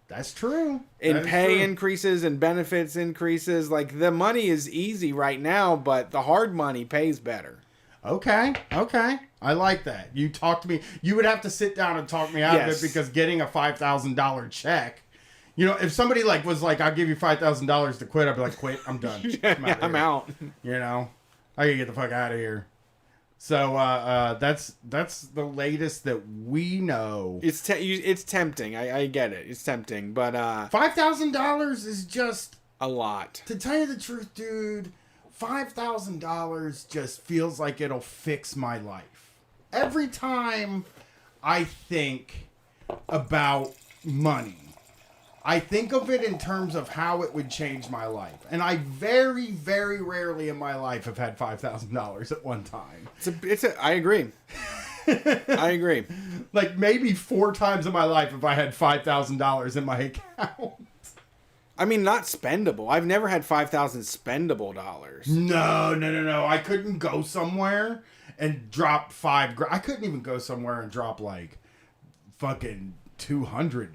That's true. And pay increases and benefits increases. Like, the money is easy right now, but the hard money pays better. Okay. I like that. You talk to me. You would have to sit down and talk me out of it, because getting a $5,000 check, if somebody was like, I'll give you $5,000 to quit, I'd be like, quit, I'm done. I'm out. I gotta get the fuck out of here. So that's the latest that we know. It's tempting. I get it. It's tempting, but $5,000 is just a lot. To tell you the truth, dude. $5,000 just feels like it'll fix my life. Every time I think about money, I think of it in terms of how it would change my life. And I very, very rarely in my life have had $5,000 at one time. I agree. I agree. Like, maybe 4 times in my life have I had $5,000 in my account. I mean, not spendable. I've never had 5,000 spendable dollars. No. I couldn't go somewhere and drop $5,000. I couldn't even go somewhere and drop like fucking $200.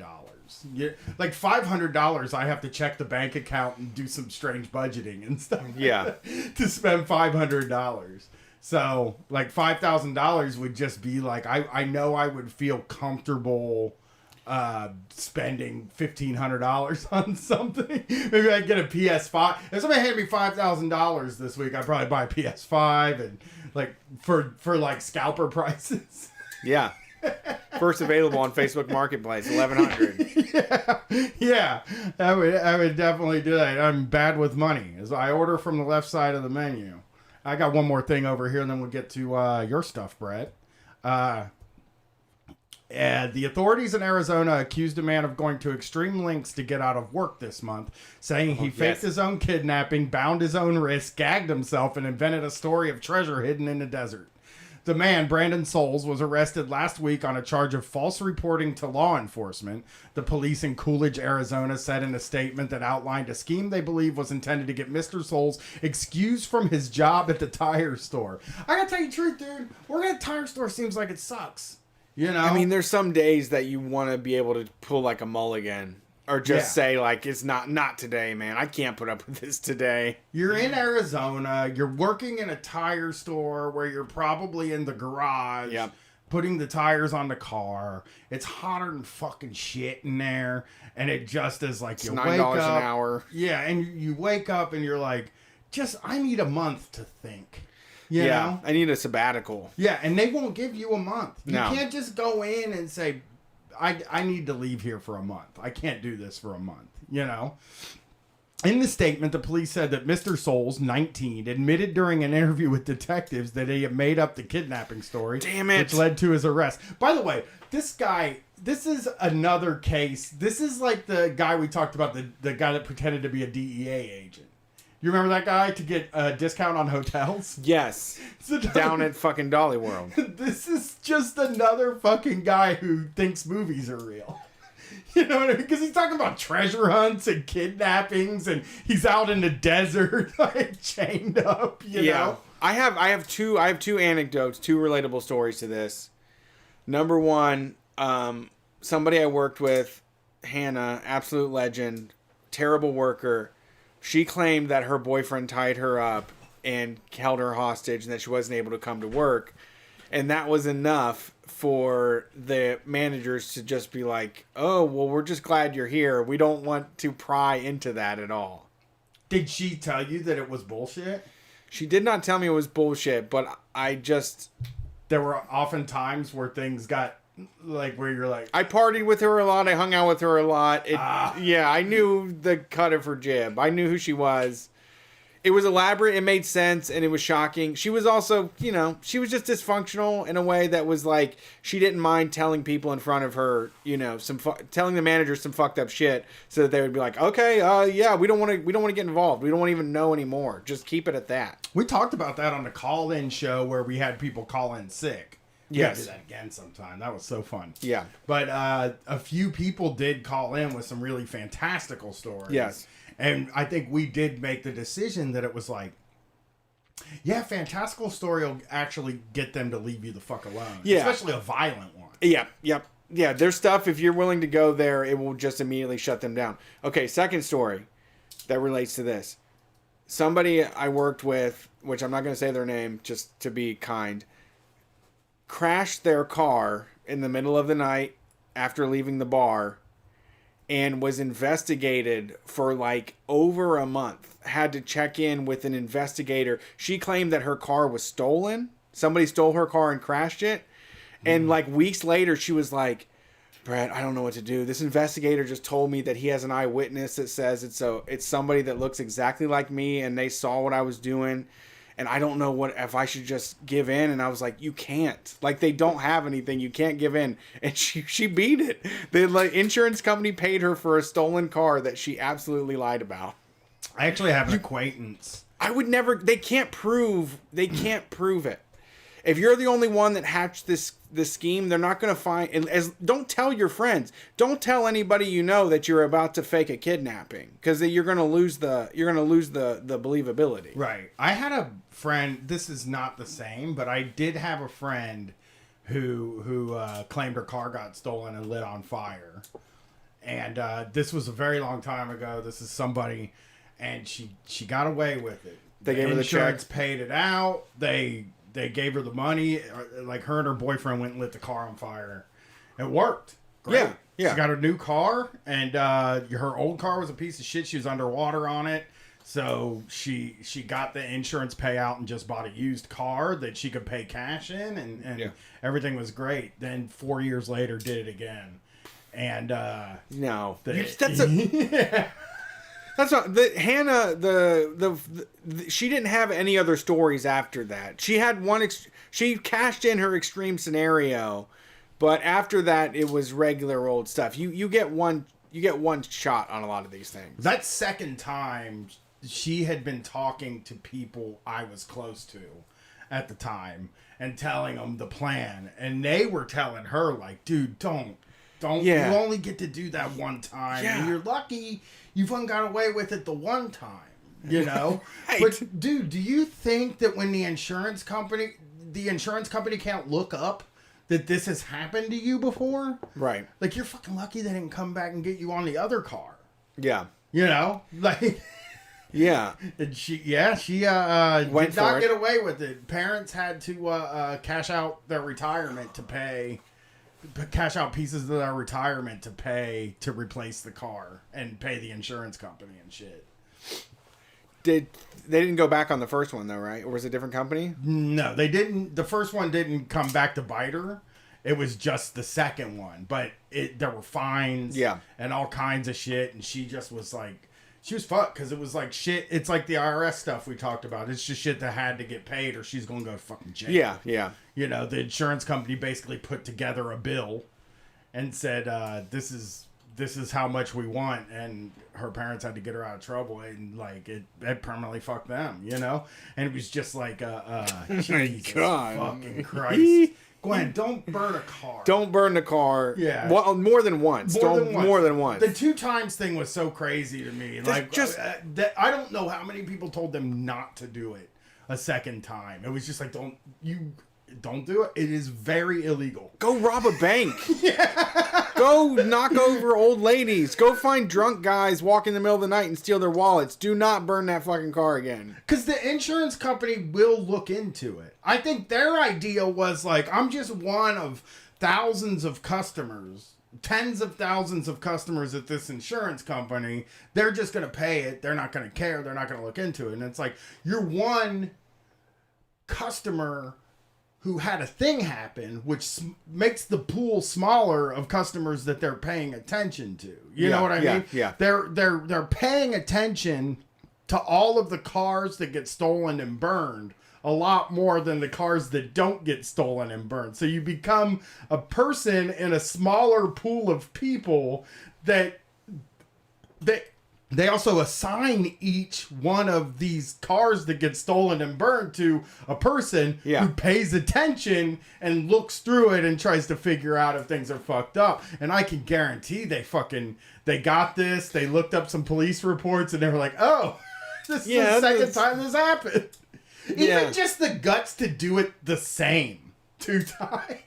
Yeah, like $500. I have to check the bank account and do some strange budgeting and stuff. Yeah, to spend $500. So like $5,000 would just be like I know I would feel comfortable spending $1,500 on something. Maybe I get a PS5. If somebody handed me $5,000 this week, I'd probably buy a PS5 and like for like scalper prices. Yeah. First available on Facebook Marketplace, $1,100. Yeah, I would definitely do that. I'm bad with money, as I order from the left side of the menu. I got one more thing over here, and then we'll get to your stuff, Brett. And the authorities in Arizona accused a man of going to extreme lengths to get out of work this month, saying he faked his own kidnapping, bound his own wrist, gagged himself, and invented a story of treasure hidden in the desert. The man, Brandon Souls, was arrested last week on a charge of false reporting to law enforcement. The police in Coolidge, Arizona, said in a statement that outlined a scheme they believe was intended to get Mr. Souls excused from his job at the tire store. I gotta tell you the truth, dude. Working at a tire store seems like it sucks. You know? I mean, there's some days that you want to be able to pull like a mulligan. Or just say, like, it's not today, man. I can't put up with this today. You're in Arizona. You're working in a tire store where you're probably in the garage putting the tires on the car. It's hotter than fucking shit in there. And it just is like it's you $9 wake up. an hour. Yeah, and you wake up and you're like, I need a month to think. You know? I need a sabbatical. Yeah, and they won't give you a month. You No. can't just go in and say, I need to leave here for a month. I can't do this for a month, you know? In the statement, the police said that Mr. Souls, 19, admitted during an interview with detectives that he had made up the kidnapping story. Damn it. Which led to his arrest. By the way, this is another case. This is like the guy we talked about, the guy that pretended to be a DEA agent. You remember that guy to get a discount on hotels? Yes. Down at fucking Dolly World. This is just another fucking guy who thinks movies are real. You know what I mean? Because he's talking about treasure hunts and kidnappings, and he's out in the desert, like chained up. You know? I have two anecdotes, two relatable stories to this. Number one, somebody I worked with, Hannah, absolute legend, terrible worker. She claimed that her boyfriend tied her up and held her hostage and that she wasn't able to come to work. And that was enough for the managers to just be like, oh, well, we're just glad you're here. We don't want to pry into that at all. Did she tell you that it was bullshit? She did not tell me it was bullshit, but there were often times where things got like where you're like, I partied with her a lot. I hung out with her a lot. Yeah, I knew the cut of her jib. I knew who she was. It was elaborate. It made sense, and it was shocking. She was also, she was just dysfunctional in a way that was like she didn't mind telling people in front of her, telling the manager some fucked up shit, so that they would be like, okay, yeah, we don't want to get involved. We don't want to even know anymore. Just keep it at that. We talked about that on the call-in show where we had people call in sick. Yes. Do that again sometime. That was so fun. Yeah. But a few people did call in with some really fantastical stories. Yes. And I think we did make the decision that it was like, yeah, fantastical story will actually get them to leave you the fuck alone. Yeah. Especially a violent one. Yeah. Yep. Yeah. There's stuff, if you're willing to go there, it will just immediately shut them down. Okay. Second story that relates to this. Somebody I worked with, which I'm not going to say their name just to be kind, crashed their car in the middle of the night after leaving the bar and was investigated for like over a month. Had to check in with an investigator. She claimed that her car was stolen. Somebody stole her car and crashed it. And like weeks later, she was like, Brett, I don't know what to do. This investigator just told me that he has an eyewitness that says it's somebody that looks exactly like me and they saw what I was doing. And I don't know if I should just give in. And I was like, you can't. Like, they don't have anything. You can't give in. And she beat it. The insurance company paid her for a stolen car that she absolutely lied about. I actually have an acquaintance. I would never. They can't prove it. If you're the only one that hatched this scheme, they're not going to find. Don't tell your friends. Don't tell anybody you know that you're about to fake a kidnapping, because you're going to lose the believability. Right. I had a friend. This is not the same, but I did have a friend who claimed her car got stolen and lit on fire. And this was a very long time ago. This is somebody, and she got away with it. They gave her the check. Insurance paid it out. They gave her the money. Like, her and her boyfriend went and lit the car on fire. It worked. great. Yeah, yeah. She got her new car, and her old car was a piece of shit. She was underwater on it. So she got the insurance payout and just bought a used car that she could pay cash in, and everything was great. Then 4 years later, did it again. And no, that's that's not Hannah. She didn't have any other stories after that. She had one. She cashed in her extreme scenario, but after that, it was regular old stuff. You get one shot on a lot of these things. That second time, she had been talking to people I was close to at the time and telling them the plan, and they were telling her like, "Dude, don't." Yeah. You only get to do that one time. Yeah. And you're lucky you've only got away with it the one time, you know? Right. But dude, do you think that when the insurance company can't look up that this has happened to you before? Right. Like, you're fucking lucky they didn't come back and get you on the other car. Yeah. You know? Like, yeah. And she did Went not for get it. away with it. Parents had to cash out their retirement to cash out pieces of their retirement to replace the car and pay the insurance company and shit. They didn't go back on the first one though, right? Or was it a different company? No, they didn't. The first one didn't come back to bite her. It was just the second one, but there were fines, and all kinds of shit, and she just was like, she was fucked because it was like shit. It's like the IRS stuff we talked about. It's just shit that had to get paid, or she's gonna go to fucking jail. Yeah, yeah. You know, the insurance company basically put together a bill and said, "This is how much we want," and her parents had to get her out of trouble, and like it permanently fucked them. You know, and it was just like, Jesus fucking Christ. Gwen, don't burn a car. Don't burn the car. Yeah. Well, more than once. More than once. The 2 times thing was so crazy to me. Like, I don't know how many people told them not to do it a second time. It was just like, don't do it. It is very illegal. Go rob a bank. Go knock over old ladies. Go find drunk guys walk in the middle of the night and steal their wallets. Do not burn that fucking car again. Because the insurance company will look into it. I think their idea was like, I'm just one of thousands of customers, tens of thousands of customers at this insurance company. They're just going to pay it. They're not going to care. They're not going to look into it. And it's like, you're one customer who had a thing happen, which makes the pool smaller of customers that they're paying attention to. You know what I mean? Yeah. They're paying attention to all of the cars that get stolen and burned a lot more than the cars that don't get stolen and burned. So you become a person in a smaller pool of people that they also assign each one of these cars that get stolen and burned to a person who pays attention and looks through it and tries to figure out if things are fucked up. And I can guarantee they got this. They looked up some police reports and they were like, oh, this is the second time this happened. Even just the guts to do it the same 2 times.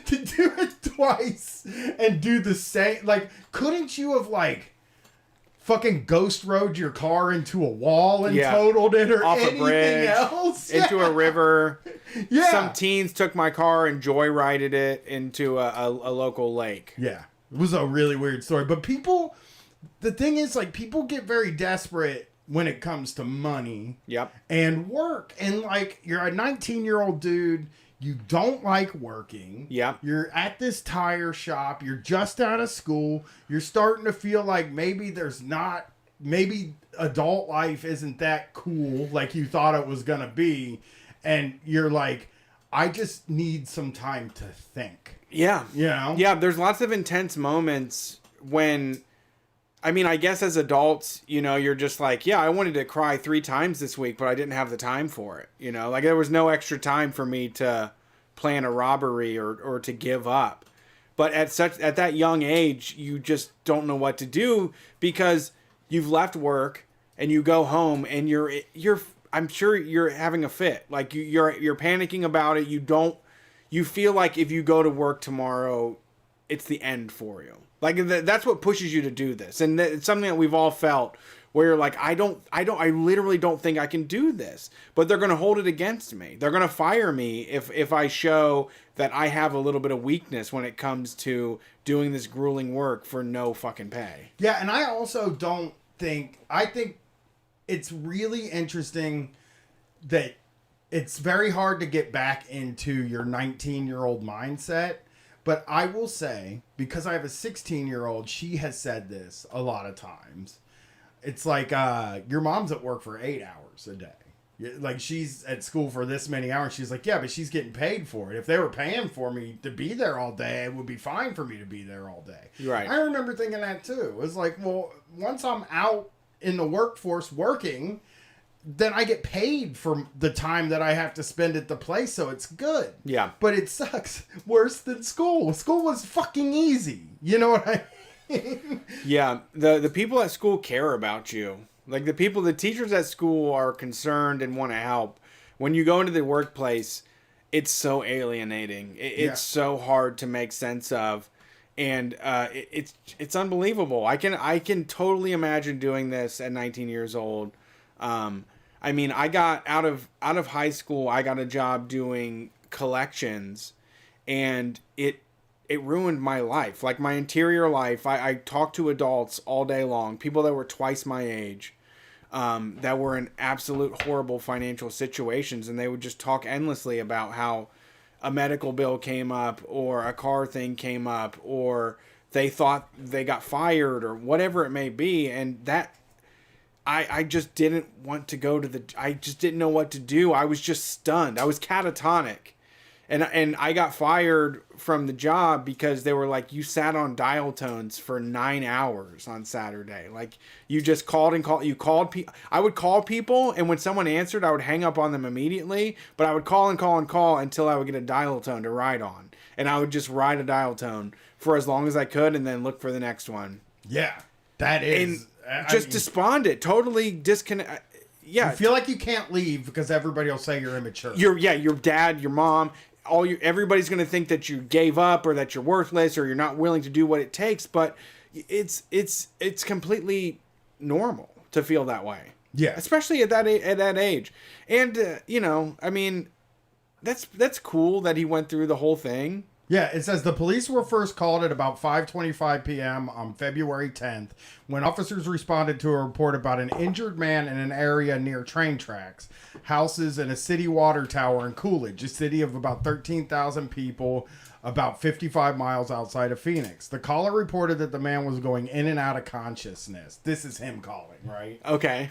To do it twice and do the same. Like, couldn't you have like fucking ghost rode your car into a wall and totaled it, or off anything a bridge, else? into a river. Yeah. Some teens took my car and joyrided it into a local lake. Yeah. It was a really weird story. But the thing is, like, people get very desperate when it comes to money and work. And like, you're a 19-year-old dude. You don't like working. You're at this tire shop. You're just out of school. You're starting to feel like maybe adult life isn't that cool like you thought it was going to be. And you're like, I just need some time to think. Yeah. You know? Yeah, there's lots of intense moments when, I mean, I guess as adults, you know, you're just like, yeah, I wanted to cry 3 times this week, but I didn't have the time for it. You know, like there was no extra time for me to plan a robbery or to give up. But at that young age, you just don't know what to do because you've left work and you go home and you're I'm sure you're having a fit. Like you're panicking about it. You feel like if you go to work tomorrow, it's the end for you. Like that's what pushes you to do this. And it's something that we've all felt where you're like, I literally don't think I can do this, but they're going to hold it against me. They're going to fire me if I show that I have a little bit of weakness when it comes to doing this grueling work for no fucking pay. Yeah, and I also don't think, I think it's really interesting that it's very hard to get back into your 19-year-old mindset. But I will say, because I have a 16-year-old, she has said this a lot of times. It's like, your mom's at work for 8 hours a day. Like, she's at school for this many hours. She's like, yeah, but she's getting paid for it. If they were paying for me to be there all day, it would be fine for me to be there all day. Right. I remember thinking that too. It was like, well, once I'm out in the workforce working, then I get paid for the time that I have to spend at the place, so it's good. Yeah. But it sucks worse than school. School was fucking easy. You know what I mean? Yeah. The people at school care about you. Like, the teachers at school are concerned and want to help. When you go into the workplace, it's so alienating. It's so hard to make sense of. And it's unbelievable. I can totally imagine doing this at 19 years old. I mean, I got out of high school, I got a job doing collections, and it ruined my life. Like, my interior life. I talked to adults all day long, people that were twice my age, that were in absolute horrible financial situations, and they would just talk endlessly about how a medical bill came up, or a car thing came up, or they thought they got fired, or whatever it may be. And that I just didn't want to go to I just didn't know what to do. I was just stunned. I was catatonic. And I got fired from the job because they were like, you sat on dial tones for 9 hours on Saturday. Like, you just called and called. You called people. I would call people, and when someone answered, I would hang up on them immediately. But I would call and call and call until I would get a dial tone to ride on. And I would just ride a dial tone for as long as I could, and then look for the next one. Yeah, that is. And just despondent, totally disconnect. Yeah, you feel like you can't leave because everybody will say you're immature. Your dad, your mom, everybody's going to think that you gave up, or that you're worthless, or you're not willing to do what it takes. But it's completely normal to feel that way. Yeah, especially at that age. And I mean, that's cool that he went through the whole thing. Yeah, it says the police were first called at about 5:25 p.m. on February 10th when officers responded to a report about an injured man in an area near train tracks, houses, and a city water tower in Coolidge, a city of about 13,000 people, about 55 miles outside of Phoenix. The caller reported that the man was going in and out of consciousness. This is him calling, right? Okay.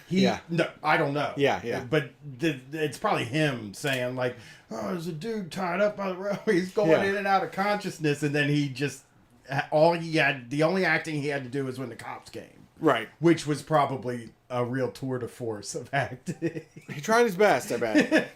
No, I don't know. Yeah. But it's probably him saying, like, oh, there's a dude tied up by the road. He's going in and out of consciousness. And then he just, the only acting he had to do was when the cops came. Right. Which was probably a real tour de force of acting. He tried his best, I bet.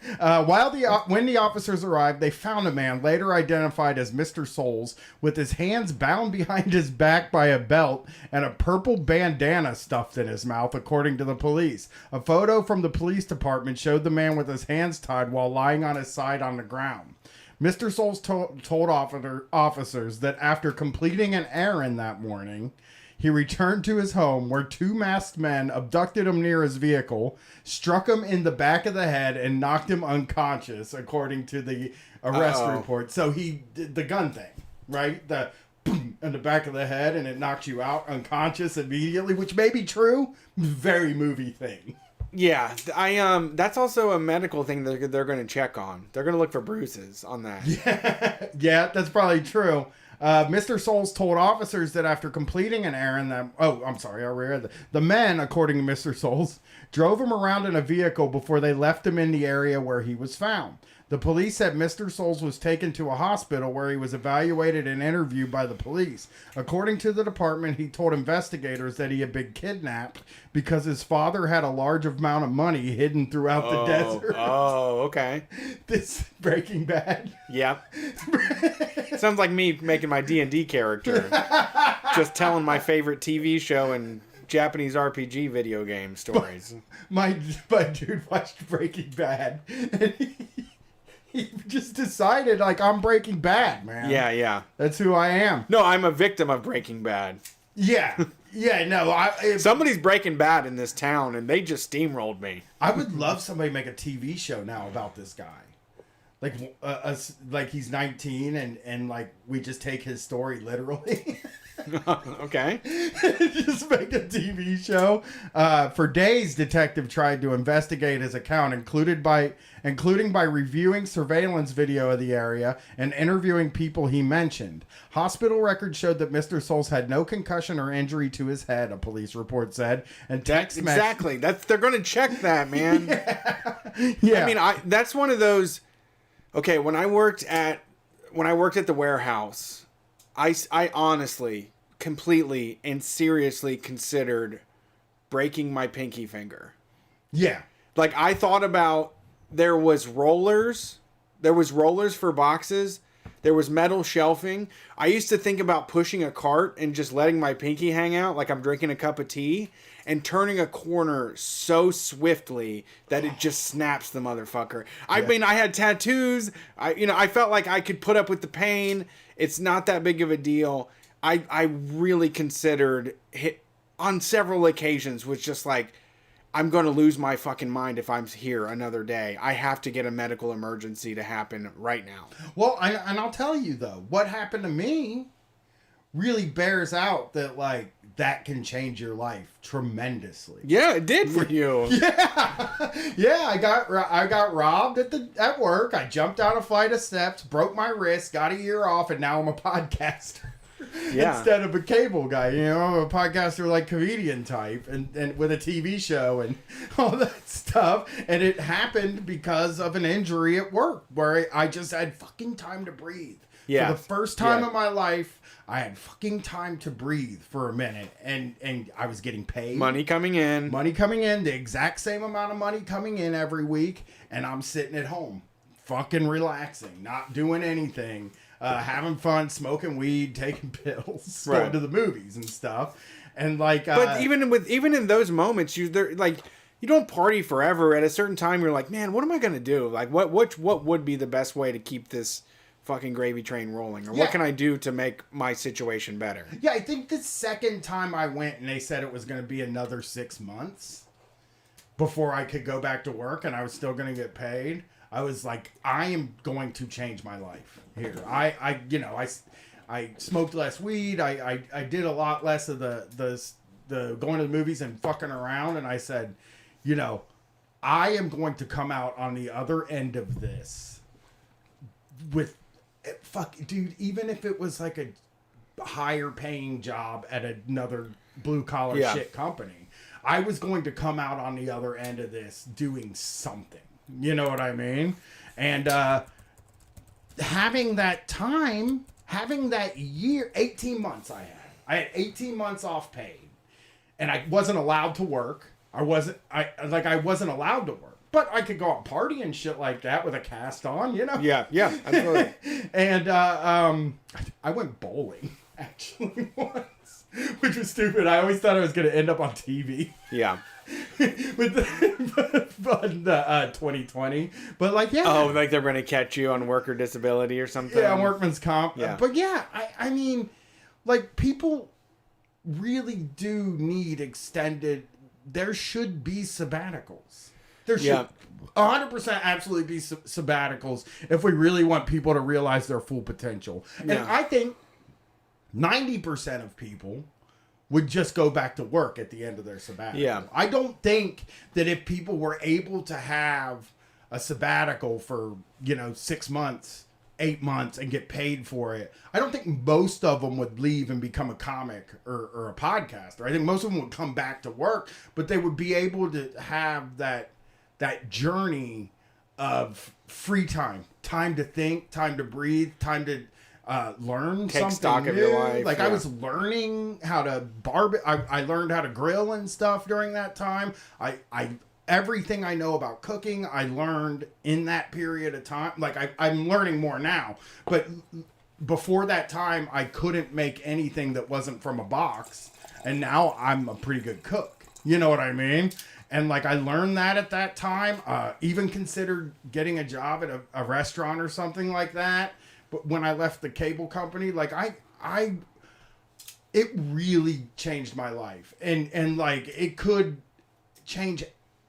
When the officers arrived, they found a man later identified as Mr. Souls with his hands bound behind his back by a belt and a purple bandana stuffed in his mouth, according to the police. A photo from the police department showed the man with his hands tied while lying on his side on the ground. Mr. Souls told officers that after completing an errand that morning, he returned to his home where two masked men abducted him near his vehicle, struck him in the back of the head, and knocked him unconscious, according to the arrest report. So he did the gun thing, right? The boom in the back of the head, and it knocks you out unconscious immediately, which may be true. Very movie thing. Yeah, that's also a medical thing that they're going to check on. They're going to look for bruises on that. Yeah, that's probably true. Mr. Souls told officers that after completing an errand the men, according to Mr. Souls, drove him around in a vehicle before they left him in the area where he was found. The police said Mr. Souls was taken to a hospital where he was evaluated and interviewed by the police. According to the department, he told investigators that he had been kidnapped because his father had a large amount of money hidden throughout the desert. Oh, okay. This Breaking Bad. Yep. Sounds like me making my D&D character. Just telling my favorite TV show and Japanese RPG video game stories. My dude watched Breaking Bad, and he just decided, like, I'm Breaking Bad, man. Yeah. That's who I am. No, I'm a victim of Breaking Bad. Yeah. Yeah, no. Somebody's Breaking Bad in this town, and they just steamrolled me. I would love somebody to make a TV show now about this guy. Like he's 19 and like we just take his story literally. Okay. Just make a TV show. For days, detective tried to investigate his account, including by reviewing surveillance video of the area and interviewing people he mentioned. Hospital records showed that Mr. Souls had no concussion or injury to his head, a police report said. And exactly. They're going to check that, man. Yeah. I mean, that's one of those. Okay, when I worked at the warehouse, I honestly, completely, and seriously considered breaking my pinky finger. Yeah. Like, I thought about, there was rollers for boxes, there was metal shelving. I used to think about pushing a cart and just letting my pinky hang out like I'm drinking a cup of tea, and turning a corner so swiftly that it just snaps the motherfucker. I mean, I had tattoos. I felt like I could put up with the pain. It's not that big of a deal. I really considered on several occasions was just like, I'm going to lose my fucking mind if I'm here another day. I have to get a medical emergency to happen right now. Well, and I'll tell you though, what happened to me really bears out that like that can change your life tremendously. Yeah, it did for you. Yeah. I got robbed at work. I jumped down a flight of steps, broke my wrist, got a year off, and now I'm a podcaster. Yeah. Instead of a cable guy, I'm a podcaster like comedian type and with a TV show and all that stuff. And it happened because of an injury at work where I just had fucking time to breathe. Yeah. For the first time in my life, I had fucking time to breathe for a minute, and I was getting paid. Money coming in, the exact same amount of money coming in every week, and I'm sitting at home, fucking relaxing, not doing anything, having fun, smoking weed, taking pills, going to the movies and stuff, and like. But even in those moments, you don't party forever. At a certain time, you're like, man, what am I gonna do? Like, what would be the best way to keep this fucking gravy train rolling, or what can I do to make my situation better? Yeah, I think the second time I went and they said it was going to be another 6 months before I could go back to work and I was still going to get paid. I was like, I am going to change my life here. I smoked less weed. I did a lot less of the going to the movies and fucking around. And I said, I am going to come out on the other end of this with, fuck, dude, even if it was like a higher paying job at another blue collar shit company, I was going to come out on the other end of this doing something. You know what I mean? And having that year, 18 months I had 18 months off paid, and I wasn't allowed to work. I wasn't allowed to work. But I could go out party and shit like that with a cast on, Yeah, absolutely. And I went bowling, actually, once, which was stupid. I always thought I was going to end up on TV. Yeah. With the 2020. But, like, yeah. Oh, like they're going to catch you on work or disability or something? Yeah, on workman's comp. Yeah. But, yeah, I mean, like, people really do need extended... There should be sabbaticals. There should 100% absolutely be sabbaticals if we really want people to realize their full potential. And I think 90% of people would just go back to work at the end of their sabbatical. Yeah. I don't think that if people were able to have a sabbatical for, 6 months, 8 months and get paid for it, I don't think most of them would leave and become a comic or a podcaster. I think most of them would come back to work, but they would be able to have that journey of free time to think, time to breathe, time to learn take something stock new. Of your life. Like I was learning how to I learned how to grill and stuff during that time. I everything I know about cooking, I learned in that period of time. Like I'm learning more now, but before that time, I couldn't make anything that wasn't from a box, and now I'm a pretty good cook. You know what I mean? And like I learned that at that time. Even considered getting a job at a restaurant or something like that. But when I left the cable company, like I it really changed my life. And like, it could change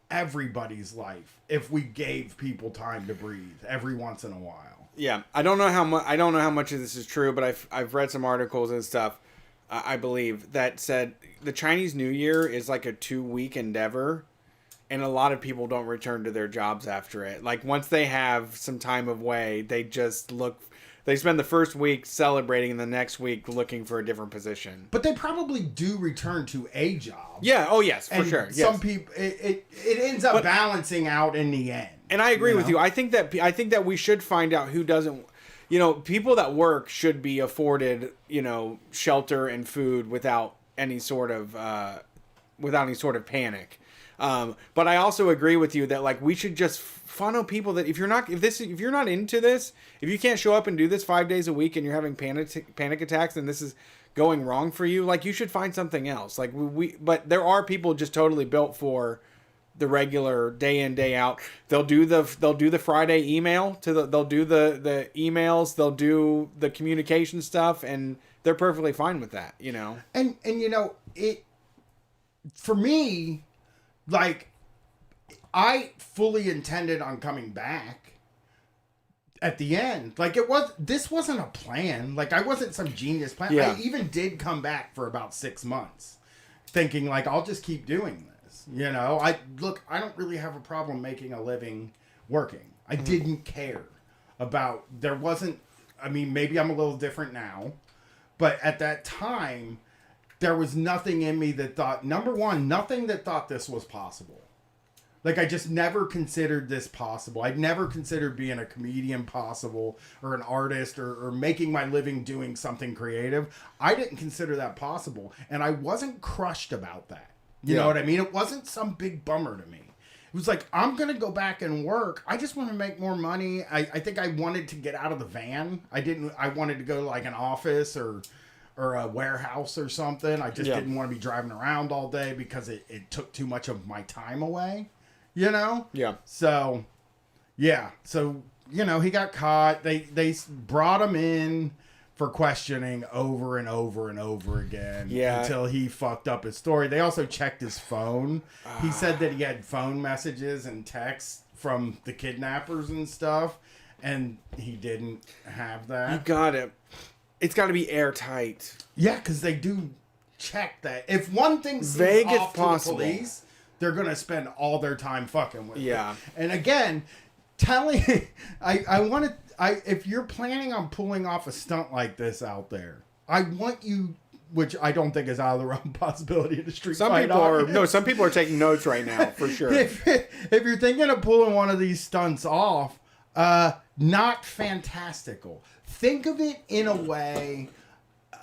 everybody's life if we gave people time to breathe every once in a while. Yeah, I don't know how much of this is true, but I've read some articles and stuff. I believe that said the Chinese New Year is like a 2-week endeavor, and a lot of people don't return to their jobs after it. Like once they have some time away, they spend the first week celebrating and the next week looking for a different position. But they probably do return to a job. Yeah. Oh yes, for sure. Yes. Some people, it ends up balancing out in the end. And I agree with you. I think that we should find out who doesn't. People that work should be afforded, shelter and food without any sort of panic. But I also agree with you that like we should just funnel people that if you're not into this, if you can't show up and do this 5 days a week and you're having panic attacks and this is going wrong for you, like you should find something else. Like but there are people just totally built for the regular day in day out. They'll do the Friday email they'll do the emails, they'll do the communication stuff, and they're perfectly fine with that, And it for me, like, I fully intended on coming back at the end. Like, this wasn't a plan. Like, I wasn't some genius plan. Yeah. I even did come back for about 6 months thinking, like, I'll just keep doing this. I don't really have a problem making a living working. I didn't care about, maybe I'm a little different now, but at that time, there was nothing in me that thought, number one, nothing that thought this was possible. Like, I just never considered this possible. I'd never considered being a comedian possible, or an artist, or making my living doing something creative. I didn't consider that possible. And I wasn't crushed about that. You know what I mean? It wasn't some big bummer to me. It was like, I'm going to go back and work. I just want to make more money. I think I wanted to get out of the van. I wanted to go to like an office or a warehouse or something. I just didn't want to be driving around all day because it took too much of my time away, Yeah. So, yeah. So, he got caught. They brought him in for questioning over and over and over again until he fucked up his story. They also checked his phone. He said that he had phone messages and texts from the kidnappers and stuff, and he didn't have that. You got it. It's got to be airtight. Yeah, because they do check that. If one thing seems vague off as possible, to the police, they're going to spend all their time fucking with it. And again, if you're planning on pulling off a stunt like this out there, I want you, which I don't think is out of the realm possibility in the street. Some people are taking notes right now for sure. If you're thinking of pulling one of these stunts off, not fantastical. Think of it in a way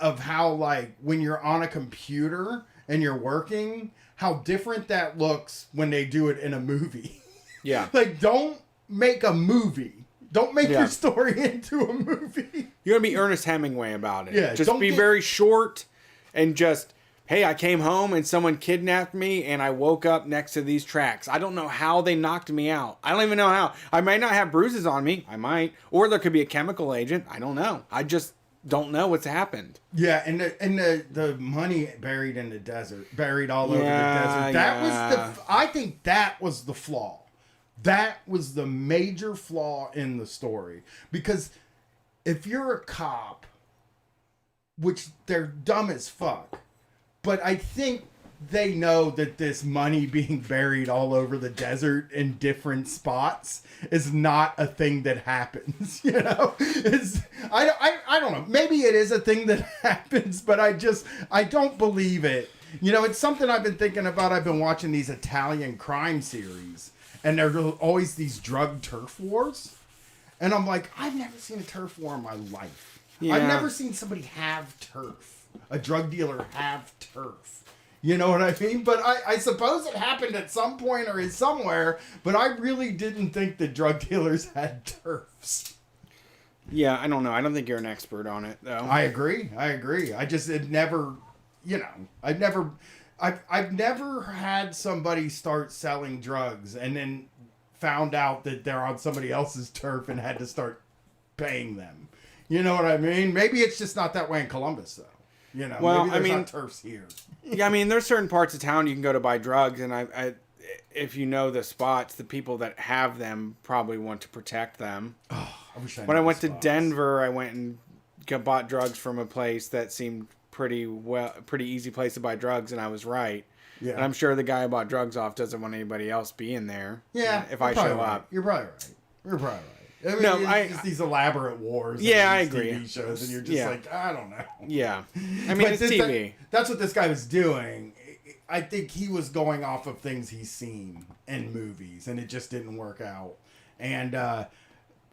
of how, like, when you're on a computer and you're working, how different that looks when they do it in a movie. Yeah. Like, don't make a movie. Don't make your story into a movie. You're going to be Ernest Hemingway about it. Yeah. Just be very short and just, hey, I came home and someone kidnapped me and I woke up next to these tracks. I don't know how they knocked me out. I don't even know how. I might not have bruises on me. I might. Or there could be a chemical agent. I don't know. I just don't know what's happened. Yeah, and the money buried in the desert, buried all over the desert. I think that was the flaw. That was the major flaw in the story. Because if you're a cop, which they're dumb as fuck, but I think they know that this money being buried all over the desert in different spots is not a thing that happens. I don't know. Maybe it is a thing that happens, but I don't believe it. It's something I've been thinking about. I've been watching these Italian crime series, and there are always these drug turf wars. And I'm like, I've never seen a turf war in my life. Yeah. I've never seen somebody have turf. A drug dealer have turf. You know what I mean? But I suppose it happened at some point or is somewhere, but I really didn't think that drug dealers had turfs. Yeah, I don't know. I don't think you're an expert on it, though. I agree. I've never had somebody start selling drugs and then found out that they're on somebody else's turf and had to start paying them. You know what I mean? Maybe it's just not that way in Columbus, though. You know, well, maybe there's I mean, not turfs here. Yeah, I mean, there's certain parts of town you can go to buy drugs, and I if you know the spots, the people that have them probably want to protect them. Oh, I wish I when knew I went the to spots. Denver, I went and bought drugs from a place that seemed pretty easy place to buy drugs, and I was right. Yeah. And I'm sure the guy I bought drugs off doesn't want anybody else being there. Yeah. If I show up. You're probably right. You're probably right. I mean, No, it's just these elaborate wars. Yeah, and I these agree. TV shows, and you're just like, I don't know. Yeah. I mean, But it's TV. That's what this guy was doing. I think he was going off of things he's seen in movies, and it just didn't work out. And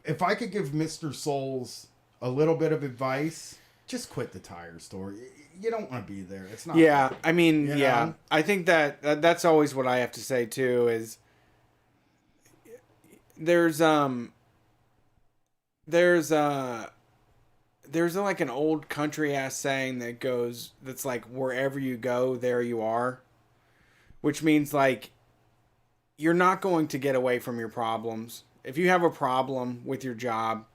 if I could give Mr. Souls a little bit of advice, just quit the tire store. You don't want to be there. It's not. Yeah, I mean, you yeah. know? I think that's always what I have to say too. Is there's like an old country ass saying that's like, wherever you go, there you are, which means like you're not going to get away from your problems. If you have a problem with your job,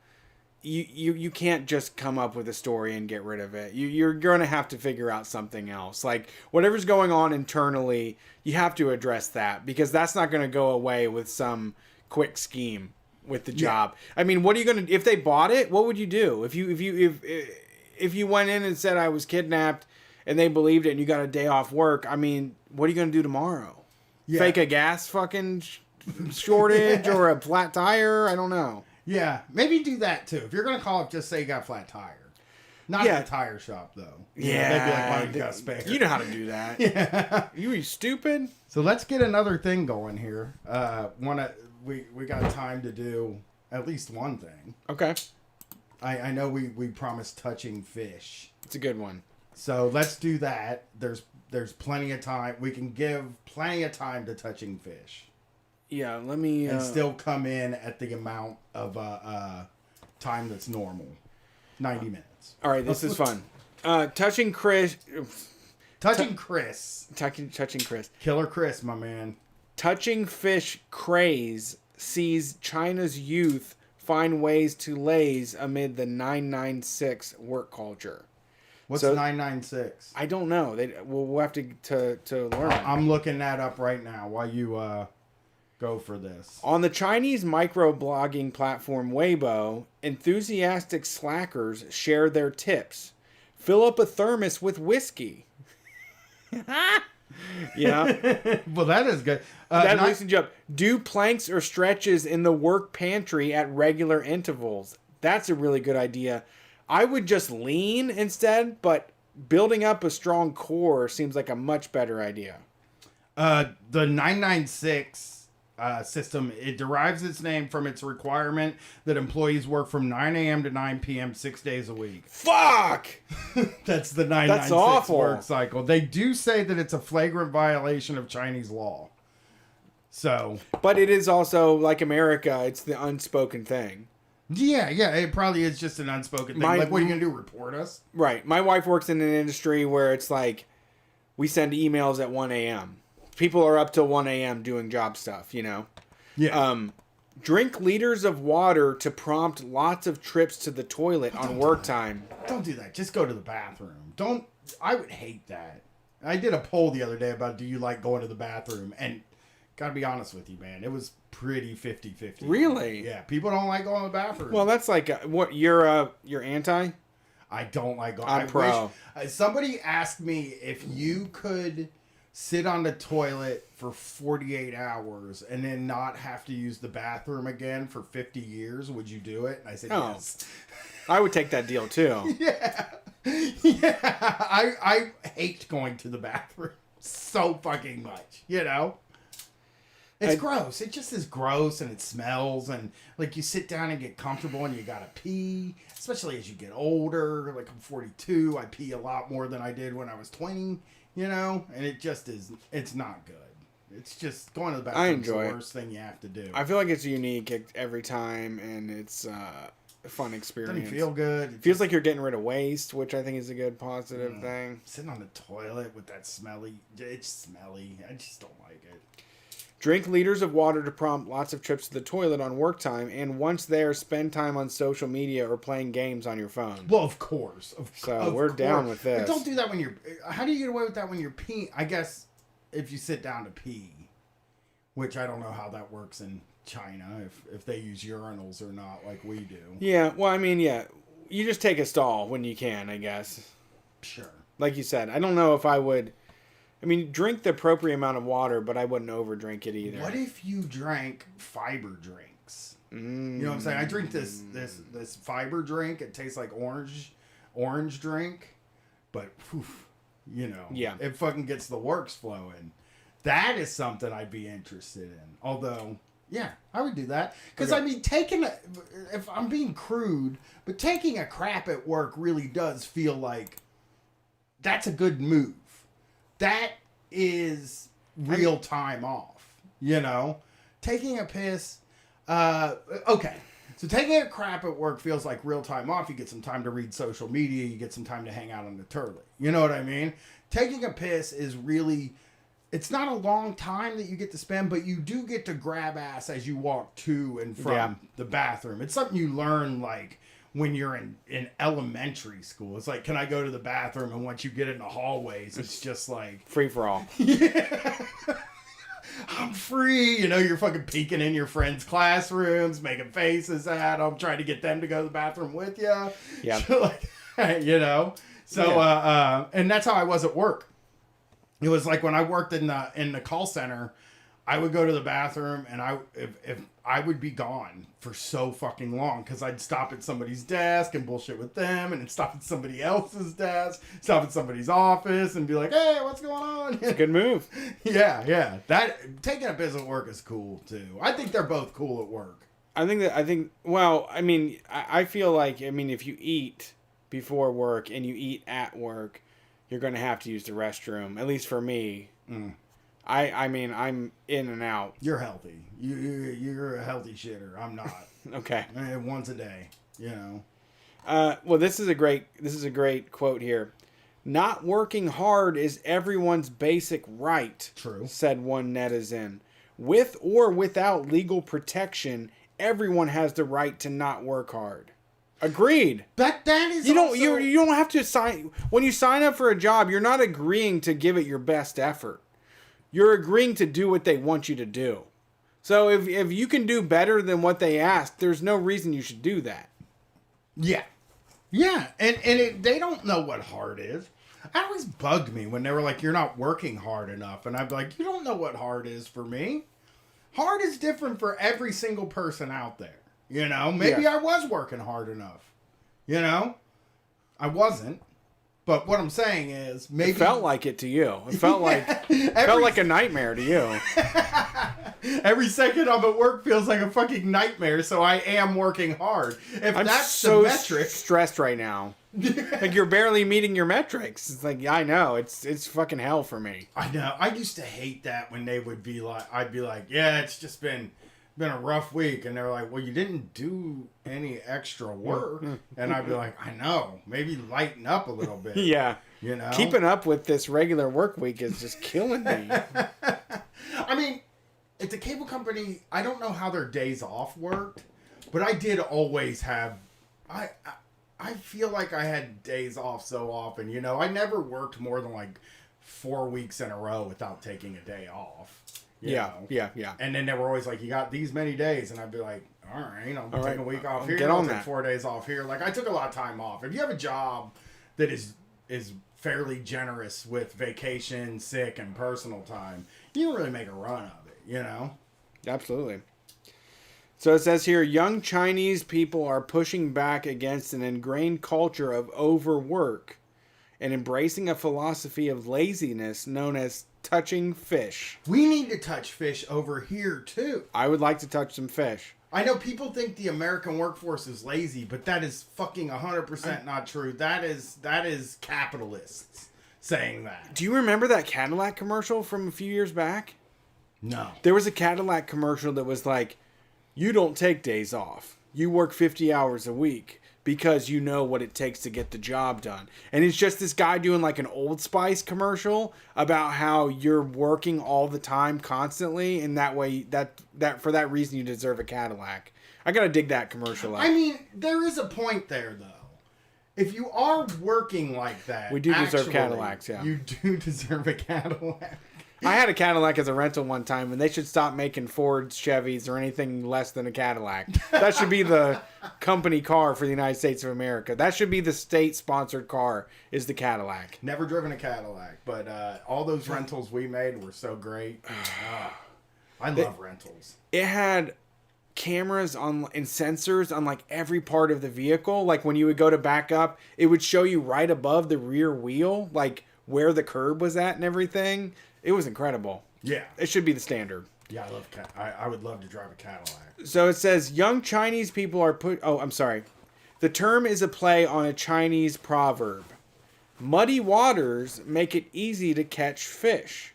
you can't just come up with a story and get rid of it. You're going to have to figure out something else. Like whatever's going on internally, you have to address that, because that's not going to go away with some quick scheme with the job. I mean, what are you going to, if they bought it, what would you do? If you went in and said I was kidnapped and they believed it and you got a day off work, I mean, what are you going to do tomorrow? Yeah. Fake a gas fucking shortage or a flat tire? I don't know. Yeah, maybe do that too. If you're gonna call up, just say you got a flat tire. Not at the tire shop though. You know, they'd be like, why you got spare? You know how to do that. Yeah. You stupid? So let's get another thing going here. We got time to do at least one thing. Okay. I know we promised touching fish. It's a good one. So let's do that. There's plenty of time. We can give plenty of time to touching fish. Yeah, let me... and still come in at the amount of time that's normal. 90 minutes. All right, this is fun. Touching Chris... Touching Chris. Touching Chris. Killer Chris, my man. Touching fish craze sees China's youth find ways to laze amid the 996 work culture. What's 996? I don't know. We'll have to learn. I'm looking that up right now while you go for this. On the Chinese microblogging platform Weibo, enthusiastic slackers share their tips. Fill up a thermos with whiskey. Yeah. Well, that is good. Loosen you up. Do planks or stretches in the work pantry at regular intervals. That's a really good idea. I would just lean instead, but building up a strong core seems like a much better idea. The 996 system, it derives its name from its requirement that employees work from 9 a.m. to 9 p.m. 6 days a week. Fuck! That's the 996 That's awful. work cycle. They do say that it's a flagrant violation of Chinese law. So, but it is also, like America, it's the unspoken thing. Yeah, it probably is just an unspoken thing. Like, what are you going to do, report us? Right. My wife works in an industry where it's like, we send emails at 1 a.m. People are up till 1 a.m. doing job stuff, you know? Yeah. Drink liters of water to prompt lots of trips to the toilet on work time. Don't do that. Just go to the bathroom. I would hate that. I did a poll the other day about, do you like going to the bathroom? And gotta be honest with you, man, it was pretty 50-50. Really? Yeah, people don't like going to the bathroom. Well, that's like, what, you're anti? I don't like going. I'm pro. Somebody asked me if you could sit on the toilet for 48 hours and then not have to use the bathroom again for 50 years, would you do it? And I said, yes. I would take that deal too. Yeah. I hate going to the bathroom so fucking much, you know? It's gross. It just is gross, and it smells, and like you sit down and get comfortable and you gotta pee, especially as you get older. Like I'm 42, I pee a lot more than I did when I was 20, you know? And it just is, it's not good. It's just going to the bathroom is the worst thing you have to do. I feel like it's unique every time, and it's a fun experience. Doesn't feel good. It feels like you're getting rid of waste, which I think is a good positive thing. Sitting on the toilet with that it's smelly. I just don't like it. Drink liters of water to prompt lots of trips to the toilet on work time, and once there, spend time on social media or playing games on your phone. Well, of course. We're down with this. But don't do that when you're... How do you get away with that when you're peeing? I guess if you sit down to pee, which I don't know how that works in China, if they use urinals or not like we do. Yeah, well, I mean, yeah. You just take a stall when you can, I guess. Sure. Like you said, I don't know if I would... I mean, drink the appropriate amount of water, but I wouldn't overdrink it either. What if you drank fiber drinks? You know what I'm saying? I drink this fiber drink. It tastes like orange drink, but you know, yeah, it fucking gets the works flowing. That is something I'd be interested in. Although, yeah, I would do that because I mean, if I'm being crude, but taking a crap at work really does feel like that's a good move. That is real time off, you know? Taking a piss, okay. So taking a crap at work feels like real time off. You get some time to read social media. You get some time to hang out on the toilet. You know what I mean? Taking a piss is really, it's not a long time that you get to spend, but you do get to grab ass as you walk to and from the bathroom. It's something you learn like when you're in elementary school. It's like, can I go to the bathroom? And once you get in the hallways, it's just like... free for all. Yeah. I'm free. You know, you're fucking peeking in your friends' classrooms, making faces at them, trying to get them to go to the bathroom with you. Yeah. Like, you know? So, and that's how I was at work. It was like when I worked in the call center, I would go to the bathroom and if I would be gone for so fucking long because I'd stop at somebody's desk and bullshit with them, and then stop at somebody else's desk, stop at somebody's office and be like, hey, what's going on? It's a good move. Yeah. That taking a piss at work is cool too. I think they're both cool at work. Well, I mean, I feel like, I mean, if you eat before work and you eat at work, you're going to have to use the restroom, at least for me. I mean, I'm in and out. You're healthy. You're a healthy shitter. I'm not. Okay. Once a day, you know. Well, this is a great quote here. Not working hard is everyone's basic right. True. Said one netizen. With or without legal protection, everyone has the right to not work hard. Agreed. That is you don't have to sign when you sign up for a job. You're not agreeing to give it your best effort. You're agreeing to do what they want you to do. So if you can do better than what they ask, there's no reason you should do that. Yeah. And they don't know what hard is. It always bugged me when they were like, you're not working hard enough. And I'd be like, you don't know what hard is for me. Hard is different for every single person out there. You know, maybe I was working hard enough. You know, I wasn't. But what I'm saying is, maybe it felt like it to you. It felt like a nightmare to you. Every second I'm at work feels like a fucking nightmare. So I am working hard. If I'm that's so the metric, stressed right now. Like you're barely meeting your metrics. It's like I know it's fucking hell for me. I know. I used to hate that when they would be like, I'd be like, yeah, it's just been a rough week, and they're like, well, you didn't do any extra work. And I'd be like, I know, maybe lighten up a little bit. Yeah, you know, keeping up with this regular work week is just killing me. I mean, at the cable company, I don't know how their days off worked, but I did always have I feel like I had days off so often. You know, I never worked more than like 4 weeks in a row without taking a day off. Yeah. And then they were always like, you got these many days. And I'd be like, all right, I'll take a week off here. Get on I'll that. take 4 days off here. Like, I took a lot of time off. If you have a job that is fairly generous with vacation, sick, and personal time, you don't really make a run of it, you know? Absolutely. So it says here, young Chinese people are pushing back against an ingrained culture of overwork and embracing a philosophy of laziness known as touching fish. We need to touch fish over here too. I would like to touch some fish. I know people think the American workforce is lazy, but that is fucking 100% not true. That is capitalists saying that. Do you remember that Cadillac commercial from a few years back? No. There was a Cadillac commercial that was like, you don't take days off. You work 50 hours a week. because you know what it takes to get the job done. And it's just this guy doing like an Old Spice commercial about how you're working all the time constantly, and that way that for that reason you deserve a Cadillac. I gotta dig that commercial out. I mean, there is a point there though. If you are working like that, we do deserve Cadillacs, yeah. You do deserve a Cadillac. I had a Cadillac as a rental one time, and they should stop making Fords, Chevys, or anything less than a Cadillac. That should be the company car for the United States of America. That should be the state-sponsored car, is the Cadillac. Never driven a Cadillac, but all those rentals we made were so great. I love rentals. It had cameras on and sensors on like every part of the vehicle. Like when you would go to back up, it would show you right above the rear wheel, like where the curb was at and everything. It was incredible. Yeah. It should be the standard. Yeah, I would love to drive a Cadillac. So it says, young Chinese people are I'm sorry. The term is a play on a Chinese proverb. Muddy waters make it easy to catch fish.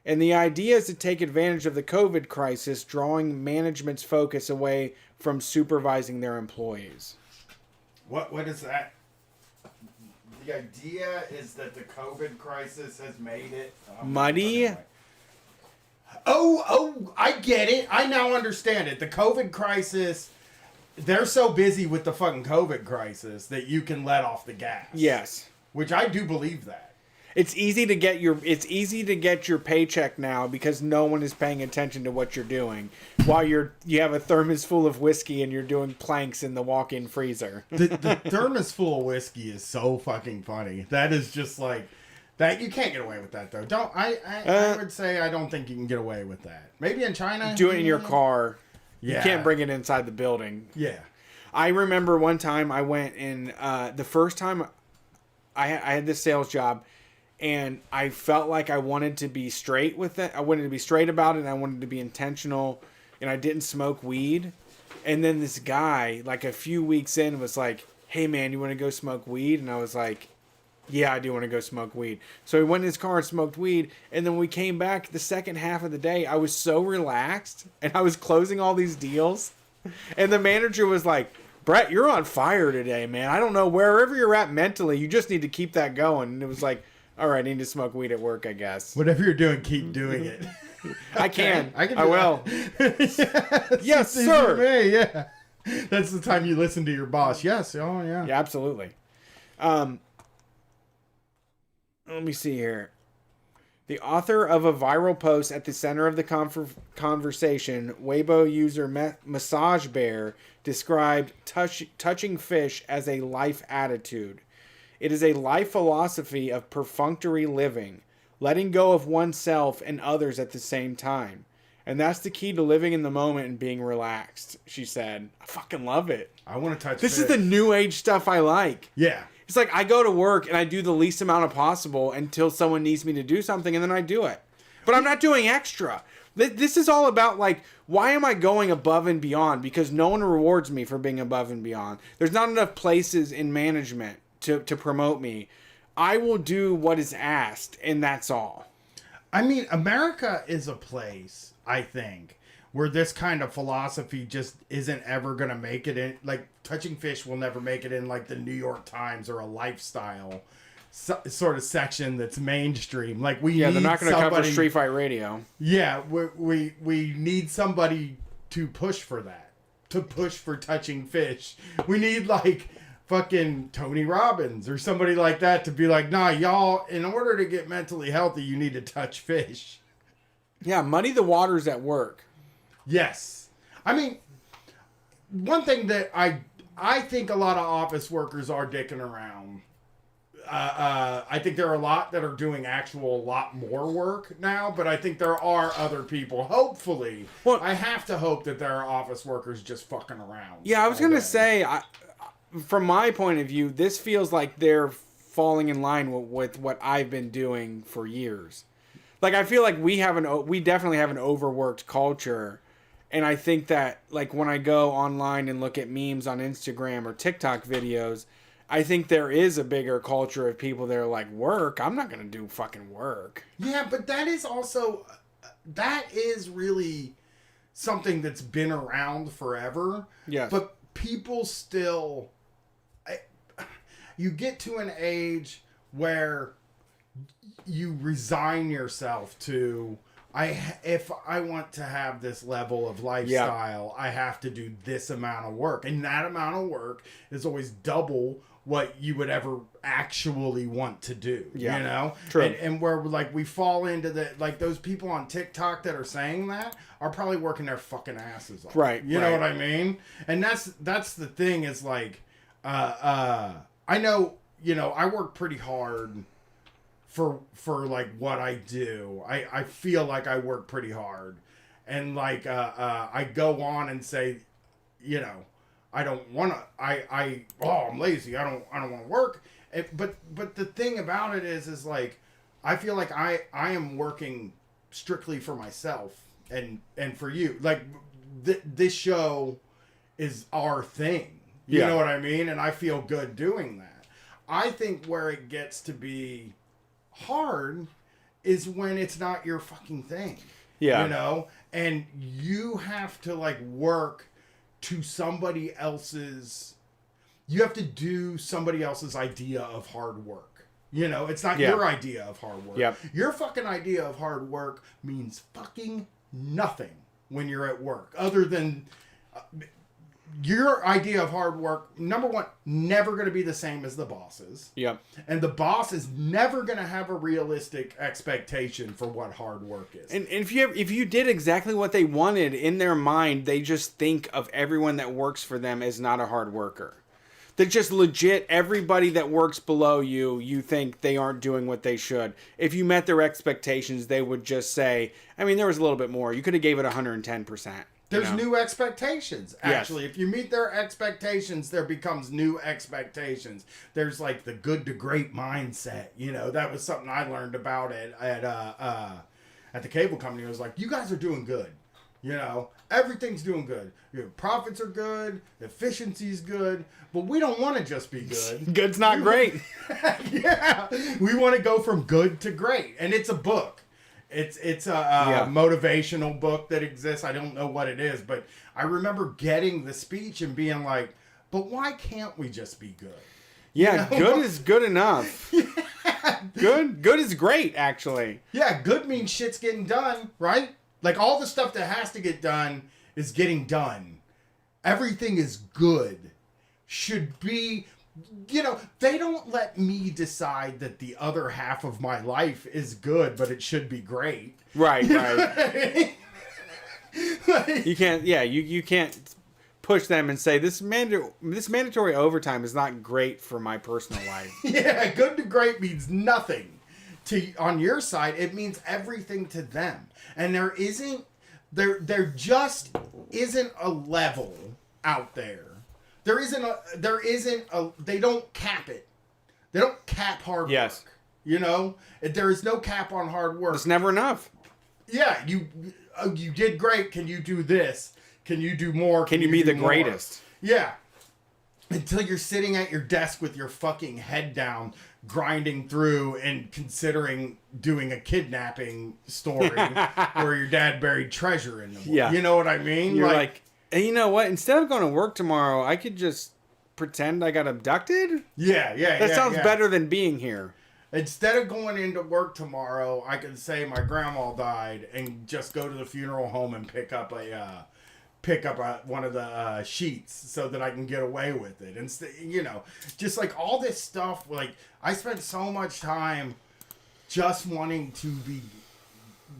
And the idea is to take advantage of the COVID crisis, drawing management's focus away from supervising their employees. What is that? The idea is that the COVID crisis has made it muddy. Oh, I get it. I now understand it. The COVID crisis, they're so busy with the fucking COVID crisis that you can let off the gas. Yes. Which I do believe that. It's easy to get your paycheck now because no one is paying attention to what you're doing while you have a thermos full of whiskey and you're doing planks in the walk-in freezer. The thermos full of whiskey is so fucking funny. That is just like that. You can't get away with that though. I would say I don't think you can get away with that. Maybe in China. Do it in your car. Yeah. You can't bring it inside the building. Yeah. I remember one time I went in the first time I had this sales job. And I felt like I wanted to be straight with it. I wanted to be straight about it. And I wanted to be intentional. And I didn't smoke weed. And then this guy, like a few weeks in, was like, hey, man, you want to go smoke weed? And I was like, yeah, I do want to go smoke weed. So he went in his car and smoked weed. And then when we came back the second half of the day, I was so relaxed. And I was closing all these deals. And the manager was like, Brett, you're on fire today, man. I don't know. Wherever you're at mentally, you just need to keep that going. And it was like, all right, I need to smoke weed at work, I guess. Whatever you're doing, keep doing it. I can. I will. Yes, sir. Me, yeah. That's the time you listen to your boss. Yes. Oh, yeah. Yeah, absolutely. Let me see here. The author of a viral post at the center of the conversation, Weibo user Massage Bear, described touching fish as a life attitude. It is a life philosophy of perfunctory living, letting go of oneself and others at the same time. And that's the key to living in the moment and being relaxed, she said. I fucking love it. I want to touch This fish. is the new age stuff I like. Yeah. It's like I go to work and I do the least amount of possible until someone needs me to do something and then I do it. But I'm not doing extra. This is all about like, why am I going above and beyond? Because no one rewards me for being above and beyond. There's not enough places in management to promote me. I will do what is asked, and that's all. I mean, America is a place, I think, where this kind of philosophy just isn't ever going to make it in. Like, touching fish will never make it in, like, the New York Times or a lifestyle sort of section that's mainstream. Like, we need they're not going to cover Street Fight Radio. Yeah, we need somebody to push for that. To push for touching fish. We need, like, fucking Tony Robbins or somebody like that to be like, nah, y'all, in order to get mentally healthy, you need to touch fish. Yeah, muddy the waters at work. Yes. I mean, one thing that I think a lot of office workers are dicking around. I think there are a lot that are doing actual lot more work now, but I think there are other people, hopefully. Well, I have to hope that there are office workers just fucking around. Yeah, I was going to say, from my point of view, this feels like they're falling in line with what I've been doing for years. Like, I feel like we definitely have an overworked culture. And I think that, like, when I go online and look at memes on Instagram or TikTok videos, I think there is a bigger culture of people that are like, work? I'm not going to do fucking work. Yeah, but that is really something that's been around forever. Yes. But people still you get to an age where you resign yourself to, if I want to have this level of lifestyle, I have to do this amount of work. And that amount of work is always double what you would ever actually want to do. You know? True. And where like we fall into the, like those people on TikTok that are saying that are probably working their fucking asses off. Right. You know what I mean? And that's the thing is like, I know, you know, I work pretty hard for like what I do. I feel like I work pretty hard. And like I go on and say, you know, I don't want to I'm lazy. I don't want to work. But the thing about it is like I feel like I am working strictly for myself and for you. Like this show is our thing. You know what I mean? And I feel good doing that. I think where it gets to be hard is when it's not your fucking thing. You know? And you have to like work to somebody else's, you have to do somebody else's idea of hard work. You know, it's not your idea of hard work. Your fucking idea of hard work means fucking nothing when you're at work, other than your idea of hard work, number one, never going to be the same as the boss's. And the boss is never going to have a realistic expectation for what hard work is. And if you did exactly what they wanted in their mind, they just think of everyone that works for them as not a hard worker. They're just legit, everybody that works below you, you think they aren't doing what they should. If you met their expectations, they would just say, I mean, there was a little bit more. You could have gave it 110%. There's new expectations. Actually, if you meet their expectations, there becomes new expectations. There's like the good to great mindset. You know, that was something I learned about at the cable company. It was like, you guys are doing good. You know, everything's doing good. Your profits are good. Efficiency's good. But we don't want to just be good. Good's not great. We want to go from good to great. And it's a book. It's a motivational book that exists. I don't know what it is, but I remember getting the speech and being like, but why can't we just be good? Yeah, you know? Good is good enough. Good is great, actually. Yeah, good means shit's getting done, right? Like all the stuff that has to get done is getting done. Everything is good. Should be, you know, they don't let me decide that the other half of my life is good, but it should be great. Right, you right. Like, you can't, you can't push them and say this mandatory overtime is not great for my personal life. Yeah, good to great means nothing. On your side, it means everything to them. And there just isn't a level out there. They don't cap it. They don't cap hard work. You know? There is no cap on hard work. It's never enough. Yeah, you did great. Can you do this? Can you do more? Can you be the greatest? Yeah. Until you're sitting at your desk with your fucking head down, grinding through and considering doing a kidnapping story where your dad buried treasure in the woods. Yeah. You know what I mean? You're like, hey, you know what? Instead of going to work tomorrow, I could just pretend I got abducted? Yeah. That sounds better than being here. Instead of going into work tomorrow, I could say my grandma died and just go to the funeral home and pick up one of the sheets so that I can get away with it. And, you know, just like all this stuff, like I spent so much time just wanting to be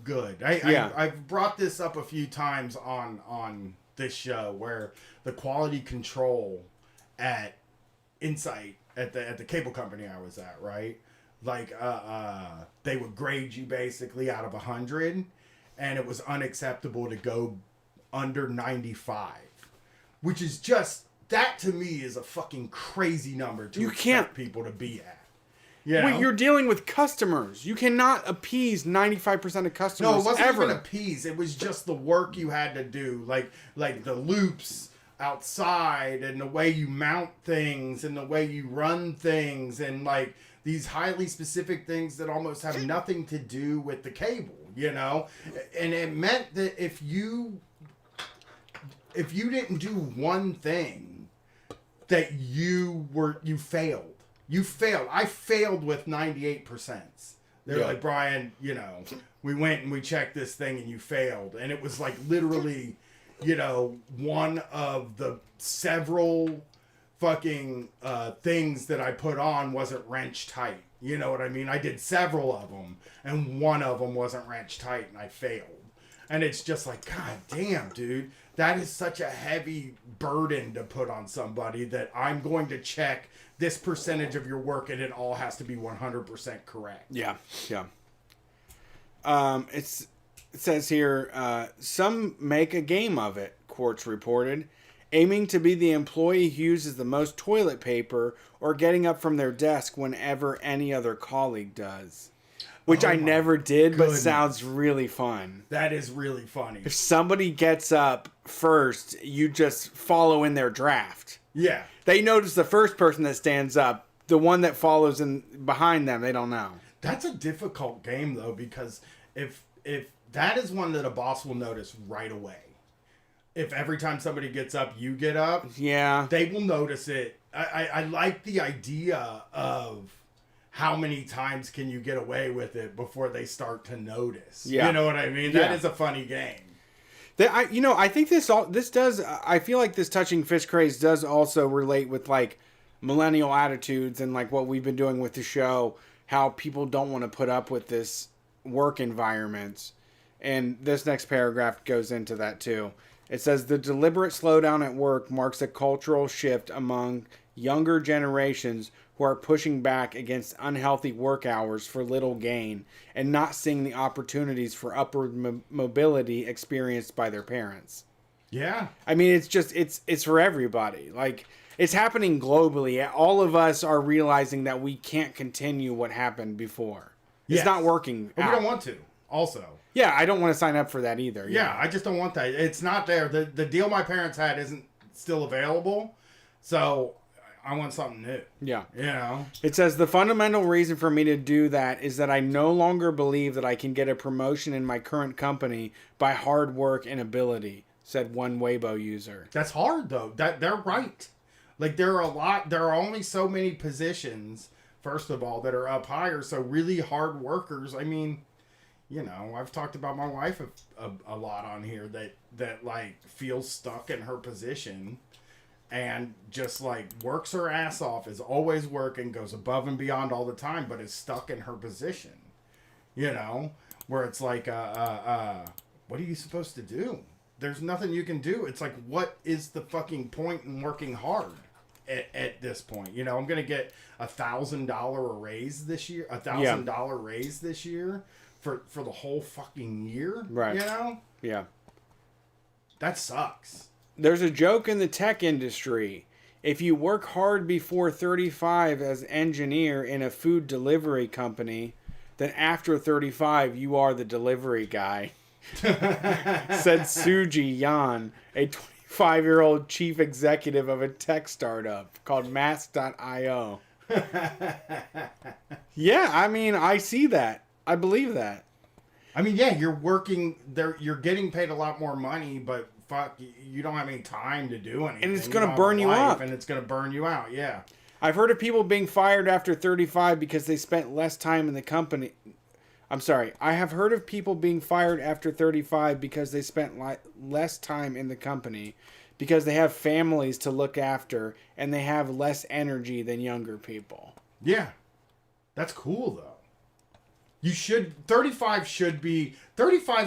good. I've brought this up a few times on this show where the quality control at Insight at the cable company I was at, right? Like, they would grade you basically out of 100, and it was unacceptable to go under 95, which is just, that to me is a fucking crazy number to expect people to be at. You know? Well, you're dealing with customers. You cannot appease 95% of customers. No, it wasn't ever. even appease. It was just the work you had to do, like the loops outside and the way you mount things and the way you run things and like these highly specific things that almost have nothing to do with the cable, you know? And it meant that if you didn't do one thing, that you failed. You failed. I failed with 98%. They're like, Brian, you know, we went and we checked this thing and you failed. And it was like literally, you know, one of the several fucking things that I put on wasn't wrench tight. You know what I mean? I did several of them and one of them wasn't wrench tight and I failed. And it's just like, God damn, dude, that is such a heavy burden to put on somebody that I'm going to check this percentage of your work and it all has to be 100% correct. Yeah. It says here, some make a game of it, Quartz reported, aiming to be the employee who uses the most toilet paper or getting up from their desk whenever any other colleague does. Which I never did, but sounds really fun. That is really funny. If somebody gets up first, you just follow in their draft. Yeah. They notice the first person that stands up. The one that follows in behind them, they don't know. That's a difficult game, though, because if that is one that a boss will notice right away. If every time somebody gets up, you get up, they will notice it. I like the idea of how many times can you get away with it before they start to notice. Yeah. You know what I mean? That is a funny game. I think this does. I feel like this touching fish craze does also relate with like millennial attitudes and like what we've been doing with the show. How people don't want to put up with this work environment, and this next paragraph goes into that too. It says the deliberate slowdown at work marks a cultural shift among younger generations who are pushing back against unhealthy work hours for little gain and not seeing the opportunities for upward mobility experienced by their parents. Yeah. I mean, it's for everybody. Like, it's happening globally. All of us are realizing that we can't continue what happened before. It's not working But we don't want to, also. Yeah, I don't want to sign up for that either. Yeah, I just don't want that. It's not there. The deal my parents had isn't still available, so I want something new. Yeah. You know? It says, the fundamental reason for me to do that is that I no longer believe that I can get a promotion in my current company by hard work and ability, said one Weibo user. That's hard, though. They're right. Like, there are only so many positions, first of all, that are up higher, so really hard workers, I mean, you know, I've talked about my wife a lot on here that like feels stuck in her position and just like works her ass off, is always working, goes above and beyond all the time, but is stuck in her position. You know, where it's like, what are you supposed to do? There's nothing you can do. It's like, what is the fucking point in working hard at this point? You know, I'm gonna get $1,000 raise this year, $1,000 raise this year. For the whole fucking year, right? You know, yeah, that sucks. There's a joke in the tech industry: if you work hard before 35 as engineer in a food delivery company, then after 35 you are the delivery guy. Said Suji Yan, a 25-year-old chief executive of a tech startup called Mask.io. Yeah, I mean, I see that. I believe that. I mean, yeah, you're working there. You're getting paid a lot more money, but fuck, you don't have any time to do anything. And it's going to burn you up. And it's going to burn you out, yeah. I've heard of people being fired after 35 because they spent less time in the company. I'm sorry. I have heard of people being fired after 35 because they spent less time in the company because they have families to look after and they have less energy than younger people. Yeah. That's cool, though. 35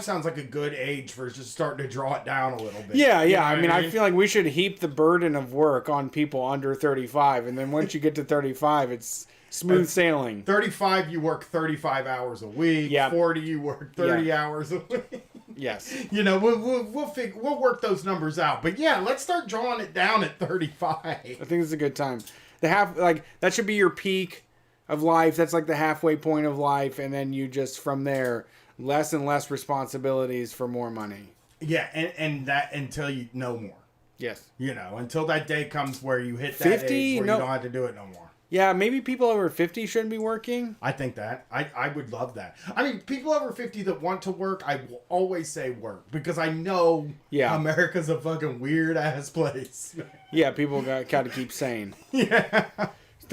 sounds like a good age for just starting to draw it down a little bit. Yeah, yeah. I mean, I feel like we should heap the burden of work on people under 35. And then once you get to 35, it's smooth sailing. 35, you work 35 hours a week. Yeah. 40, you work 30 hours a week. Yes. You know, we'll work those numbers out. But yeah, let's start drawing it down at 35. I think it's a good time. That should be your peak of life. That's like the halfway point of life, and then you just from there less and less responsibilities for more money. Yeah, and that until you know more. Yes. You know, until that day comes where you hit that 50, age where you don't have to do it no more. Yeah, maybe people over 50 shouldn't be working. I think that. I would love that. I mean, people over 50 that want to work, I will always say work. Because I know America's a fucking weird-ass place. Yeah, people got to keep sane. Yeah.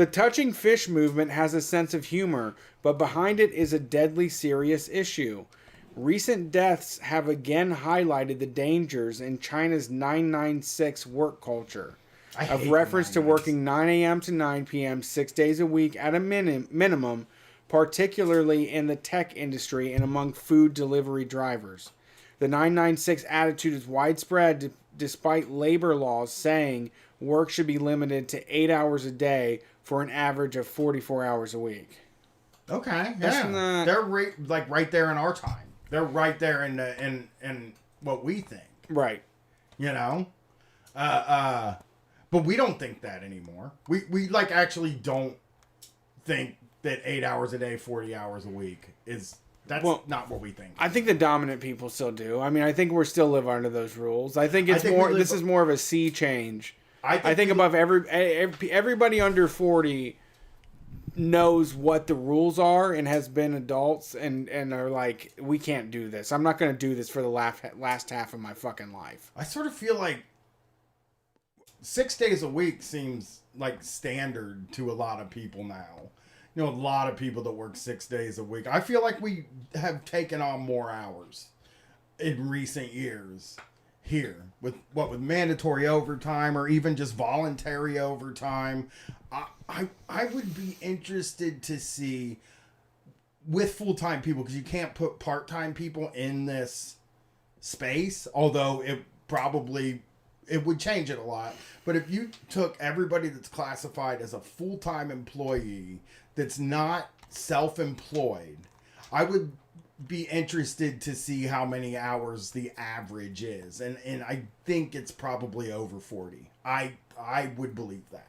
The touching fish movement has a sense of humor, but behind it is a deadly serious issue. Recent deaths have again highlighted the dangers in China's 996 work culture. Of reference to working 9 a.m. to 9 p.m. 6 days a week at a minimum, particularly in the tech industry and among food delivery drivers. The 996 attitude is widespread despite labor laws saying work should be limited to 8 hours a day for an average of 44 hours a week. Okay, yeah. They're right there in our time. They're right there in what we think. Right. You know? But we don't think that anymore. We like actually don't think that 8 hours a day, 40 hours a week that's not what we think. I think the dominant people still do. I mean, I think we're still live under those rules. I think it's this is more of a sea change. I think above everybody under 40 knows what the rules are and has been adults and are like, we can't do this. I'm not going to do this for the last half of my fucking life. I sort of feel like 6 days a week seems like standard to a lot of people now. You know, a lot of people that work 6 days a week. I feel like we have taken on more hours in recent years here with mandatory overtime or even just voluntary overtime. I would be interested to see with full-time people, because you can't put part-time people in this space, although it would change it a lot. But if you took everybody that's classified as a full-time employee that's not self-employed, I would be interested to see how many hours the average is. And I think it's probably over 40. I would believe that.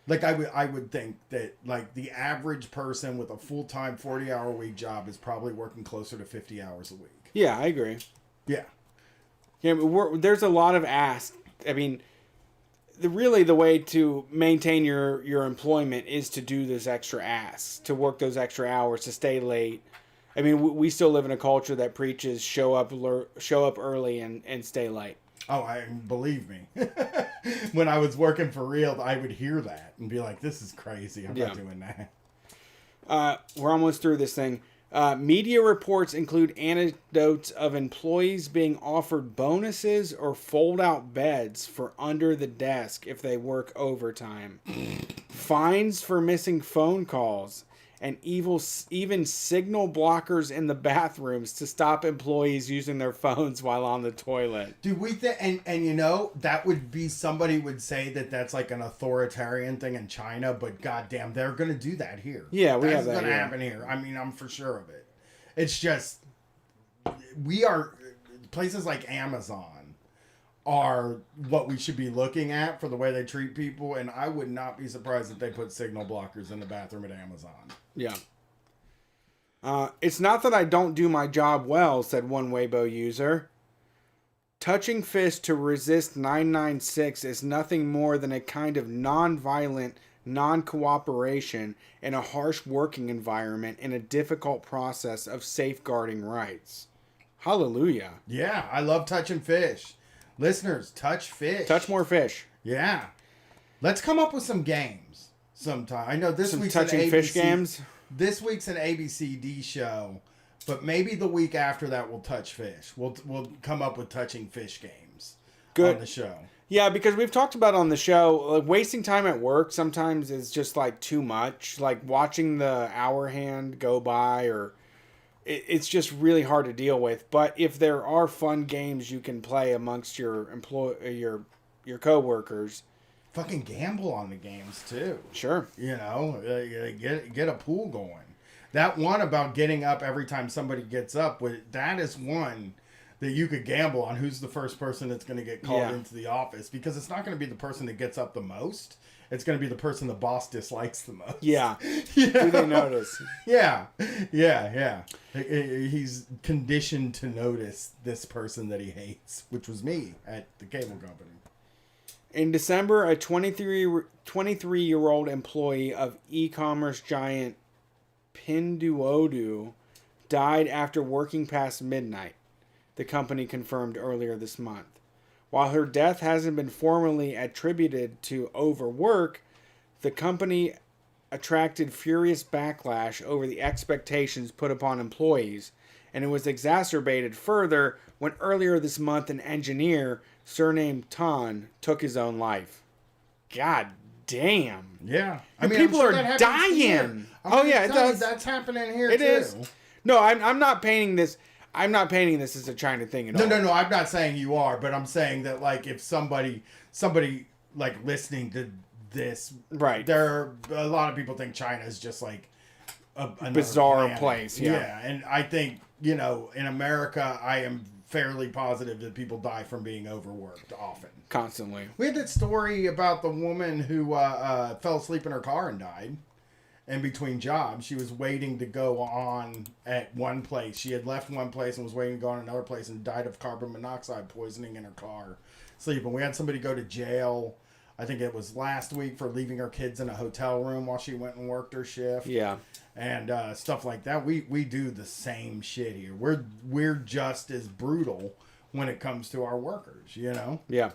Like I would think that like the average person with a full-time 40-hour week job is probably working closer to 50 hours a week. Yeah, I agree. Yeah. Yeah, there's a lot of ask. I mean, the way to maintain your employment is to do those extra asks, to work those extra hours, to stay late. I mean, we still live in a culture that preaches show up early and stay late. Oh, believe me. When I was working for real, I would hear that and be like, this is crazy. I'm not doing that. We're almost through this thing. Media reports include anecdotes of employees being offered bonuses or fold-out beds for under the desk if they work overtime, fines for missing phone calls, and even signal blockers in the bathrooms to stop employees using their phones while on the toilet. Dude, we think, and you know, that would be, somebody would say that that's like an authoritarian thing in China, but goddamn, they're going to do that here. Yeah, we have that. That's going to happen here. I mean, I'm for sure of it. It's just, places like Amazon are what we should be looking at for the way they treat people, and I would not be surprised if they put signal blockers in the bathroom at Amazon. Yeah. It's not that I don't do my job well, said one Weibo user. Touching fish to resist 996 is nothing more than a kind of non-violent non-cooperation in a harsh working environment in a difficult process of safeguarding rights. Hallelujah. Yeah, I love touching fish. Listeners, touch fish. Touch more fish. Yeah. Let's come up with some games sometime. I know this week's touching an fish games. This week's an ABCD show, but maybe the week after that we'll touch fish. We'll come up with touching fish games on the show. Yeah, because we've talked about on the show, like, wasting time at work sometimes is just like too much. Like watching the hour hand go by, or it's just really hard to deal with. But if there are fun games you can play amongst your your coworkers, fucking gamble on the games too. Sure. You know, get a pool going. That one about getting up every time somebody gets up, that is one that you could gamble on. Who's the first person that's going to get called into the office? Because it's not going to be the person that gets up the most. It's going to be the person the boss dislikes the most. Yeah. You know? Do they notice? Yeah. He's conditioned to notice this person that he hates, which was me at the cable company. In December, a 23-year-old employee of e-commerce giant Pinduoduo died after working past midnight, the company confirmed earlier this month. While her death hasn't been formally attributed to overwork, the company attracted furious backlash over the expectations put upon employees, and it was exacerbated further when earlier this month an engineer, surnamed Tan, took his own life. God damn. Yeah. And people are dying. Oh yeah, it does. That's happening here It too. is. No, I'm not painting this. I'm not painting this as a China thing at all. No. I'm not saying you are, but I'm saying that like if somebody like listening to this, right? There are a lot of people think China is just like a bizarre planet. place. Yeah, and I think in America, I am fairly positive that people die from being overworked often, constantly. We had that story about the woman who fell asleep in her car and died. In between jobs, she was waiting to go on at one place. She had left one place and was waiting to go on another place and died of carbon monoxide poisoning in her car, sleeping. We had somebody go to jail, I think it was last week, for leaving her kids in a hotel room while she went and worked her shift. Yeah. And stuff like that. We do the same shit here. We're just as brutal when it comes to our workers, Yeah.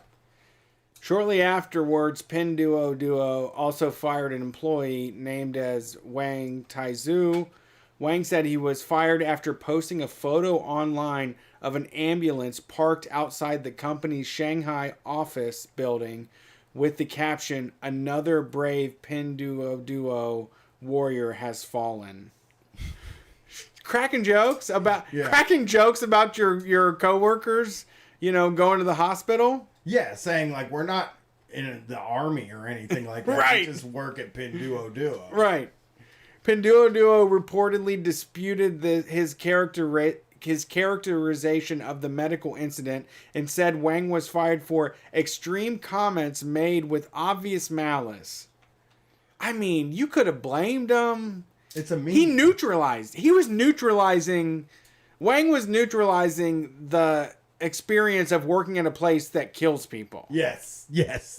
Shortly afterwards, Pinduoduo also fired an employee named as Wang Taizu. Wang said he was fired after posting a photo online of an ambulance parked outside the company's Shanghai office building with the caption, "Another brave Pinduoduo warrior has fallen." Cracking jokes about your coworkers, going to the hospital. Yeah, saying like we're not in the army or anything like that. Right. We just work at Pinduoduo. Right. Pinduoduo reportedly disputed his characterization of the medical incident and said Wang was fired for extreme comments made with obvious malice. I mean, you could have blamed him. It's a meme. Wang was neutralizing the experience of working in a place that kills people. Yes,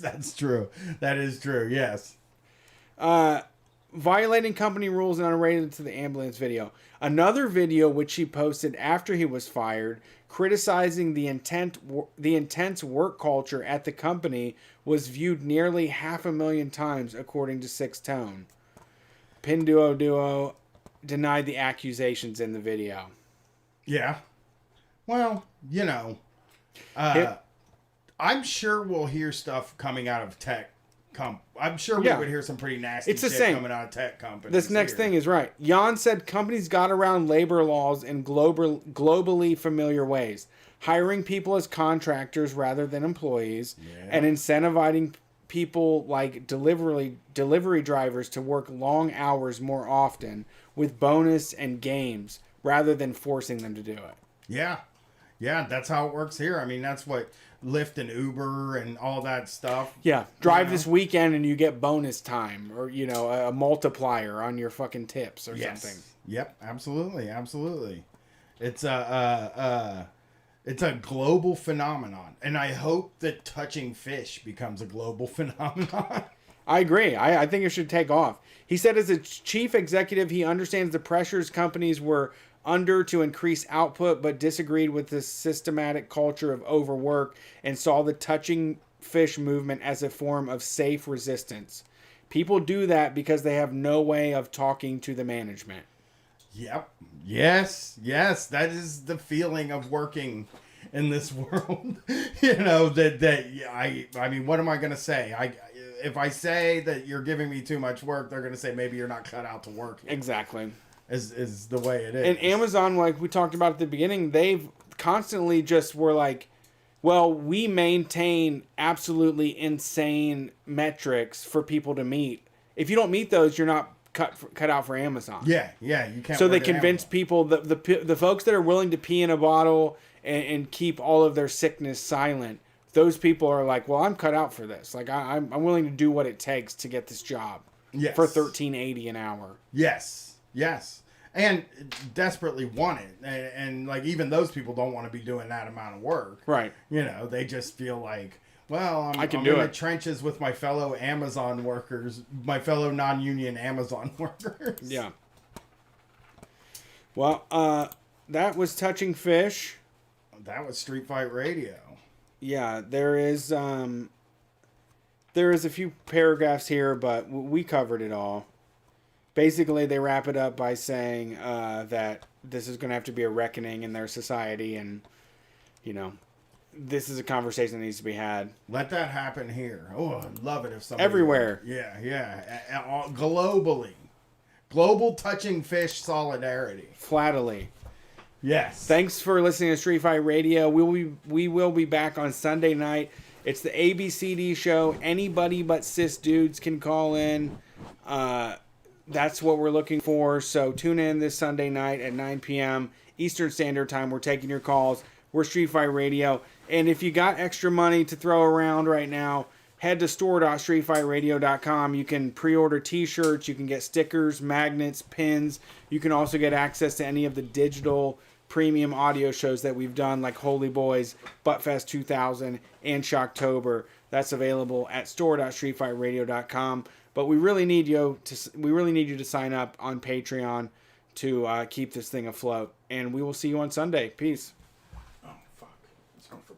that's true. That is true, yes. Violating company rules and unrelated to the ambulance video. Another video which he posted after he was fired, criticizing the intense work culture at the company, was viewed nearly 500,000 times, according to Six Tone. Pinduoduo denied the accusations in the video. Yeah. Well, I'm sure we'll hear stuff coming out of tech. I'm sure we would hear some pretty nasty shit coming out of tech companies. This next thing is right. Yan said companies got around labor laws in globally familiar ways, hiring people as contractors rather than employees, and incentivizing people like delivery drivers to work long hours more often with bonus and games rather than forcing them to do it. Yeah, that's how it works here. I mean, that's what Lyft and Uber and all that stuff. Yeah, drive this weekend and you get bonus time, or a multiplier on your fucking tips or something. Yep, absolutely. It's a global phenomenon, and I hope that touching fish becomes a global phenomenon. I agree. I think it should take off. He said as a chief executive, he understands the pressures companies were under to increase output, but disagreed with the systematic culture of overwork and saw the touching fish movement as a form of safe resistance. People do that because they have no way of talking to the management. Yep. Yes. That is the feeling of working in this world. I mean, what am I going to say? If I say that you're giving me too much work, they're going to say maybe you're not cut out to work here. Exactly. Is the way it is. And Amazon, like we talked about at the beginning, they've constantly just were like, well, we maintain absolutely insane metrics for people to meet. If you don't meet those, you're not cut out for Amazon. Yeah, you can't. So they convince people, the folks that are willing to pee in a bottle and keep all of their sickness silent, those people are like, well, I'm cut out for this. Like I'm willing to do what it takes to get this job. Yes. For $13.80 an hour. Yes. And desperately want it. And like even those people don't want to be doing that amount of work. Right. They just feel like, well, I'm in the trenches with my fellow Amazon workers, my fellow non-union Amazon workers. Yeah. Well, that was Touching Fish. That was Street Fight Radio. Yeah, there is There is a few paragraphs here, but we covered it all. Basically, they wrap it up by saying that this is going to have to be a reckoning in their society, and, you know, this is a conversation that needs to be had. Let that happen here. Oh, I'd love it if somebody... Everywhere. Yeah. Globally. Global touching fish solidarity. Flatly. Yes. Thanks for listening to Street Fight Radio. We will be back on Sunday night. It's the ABCD show. Anybody but cis dudes can call in. That's what we're looking for. So tune in this Sunday night at 9 p.m. Eastern Standard Time. We're taking your calls. We're Street Fight Radio. And if you got extra money to throw around right now, head to store.streetfightradio.com. You can pre-order t-shirts. You can get stickers, magnets, pins. You can also get access to any of the digital premium audio shows that we've done, like Holy Boys, Buttfest 2000, and Shocktober. That's available at store.streetfightradio.com. But we really need you to sign up on Patreon to keep this thing afloat. And we will see you on Sunday. Peace. Oh, fuck. It's going for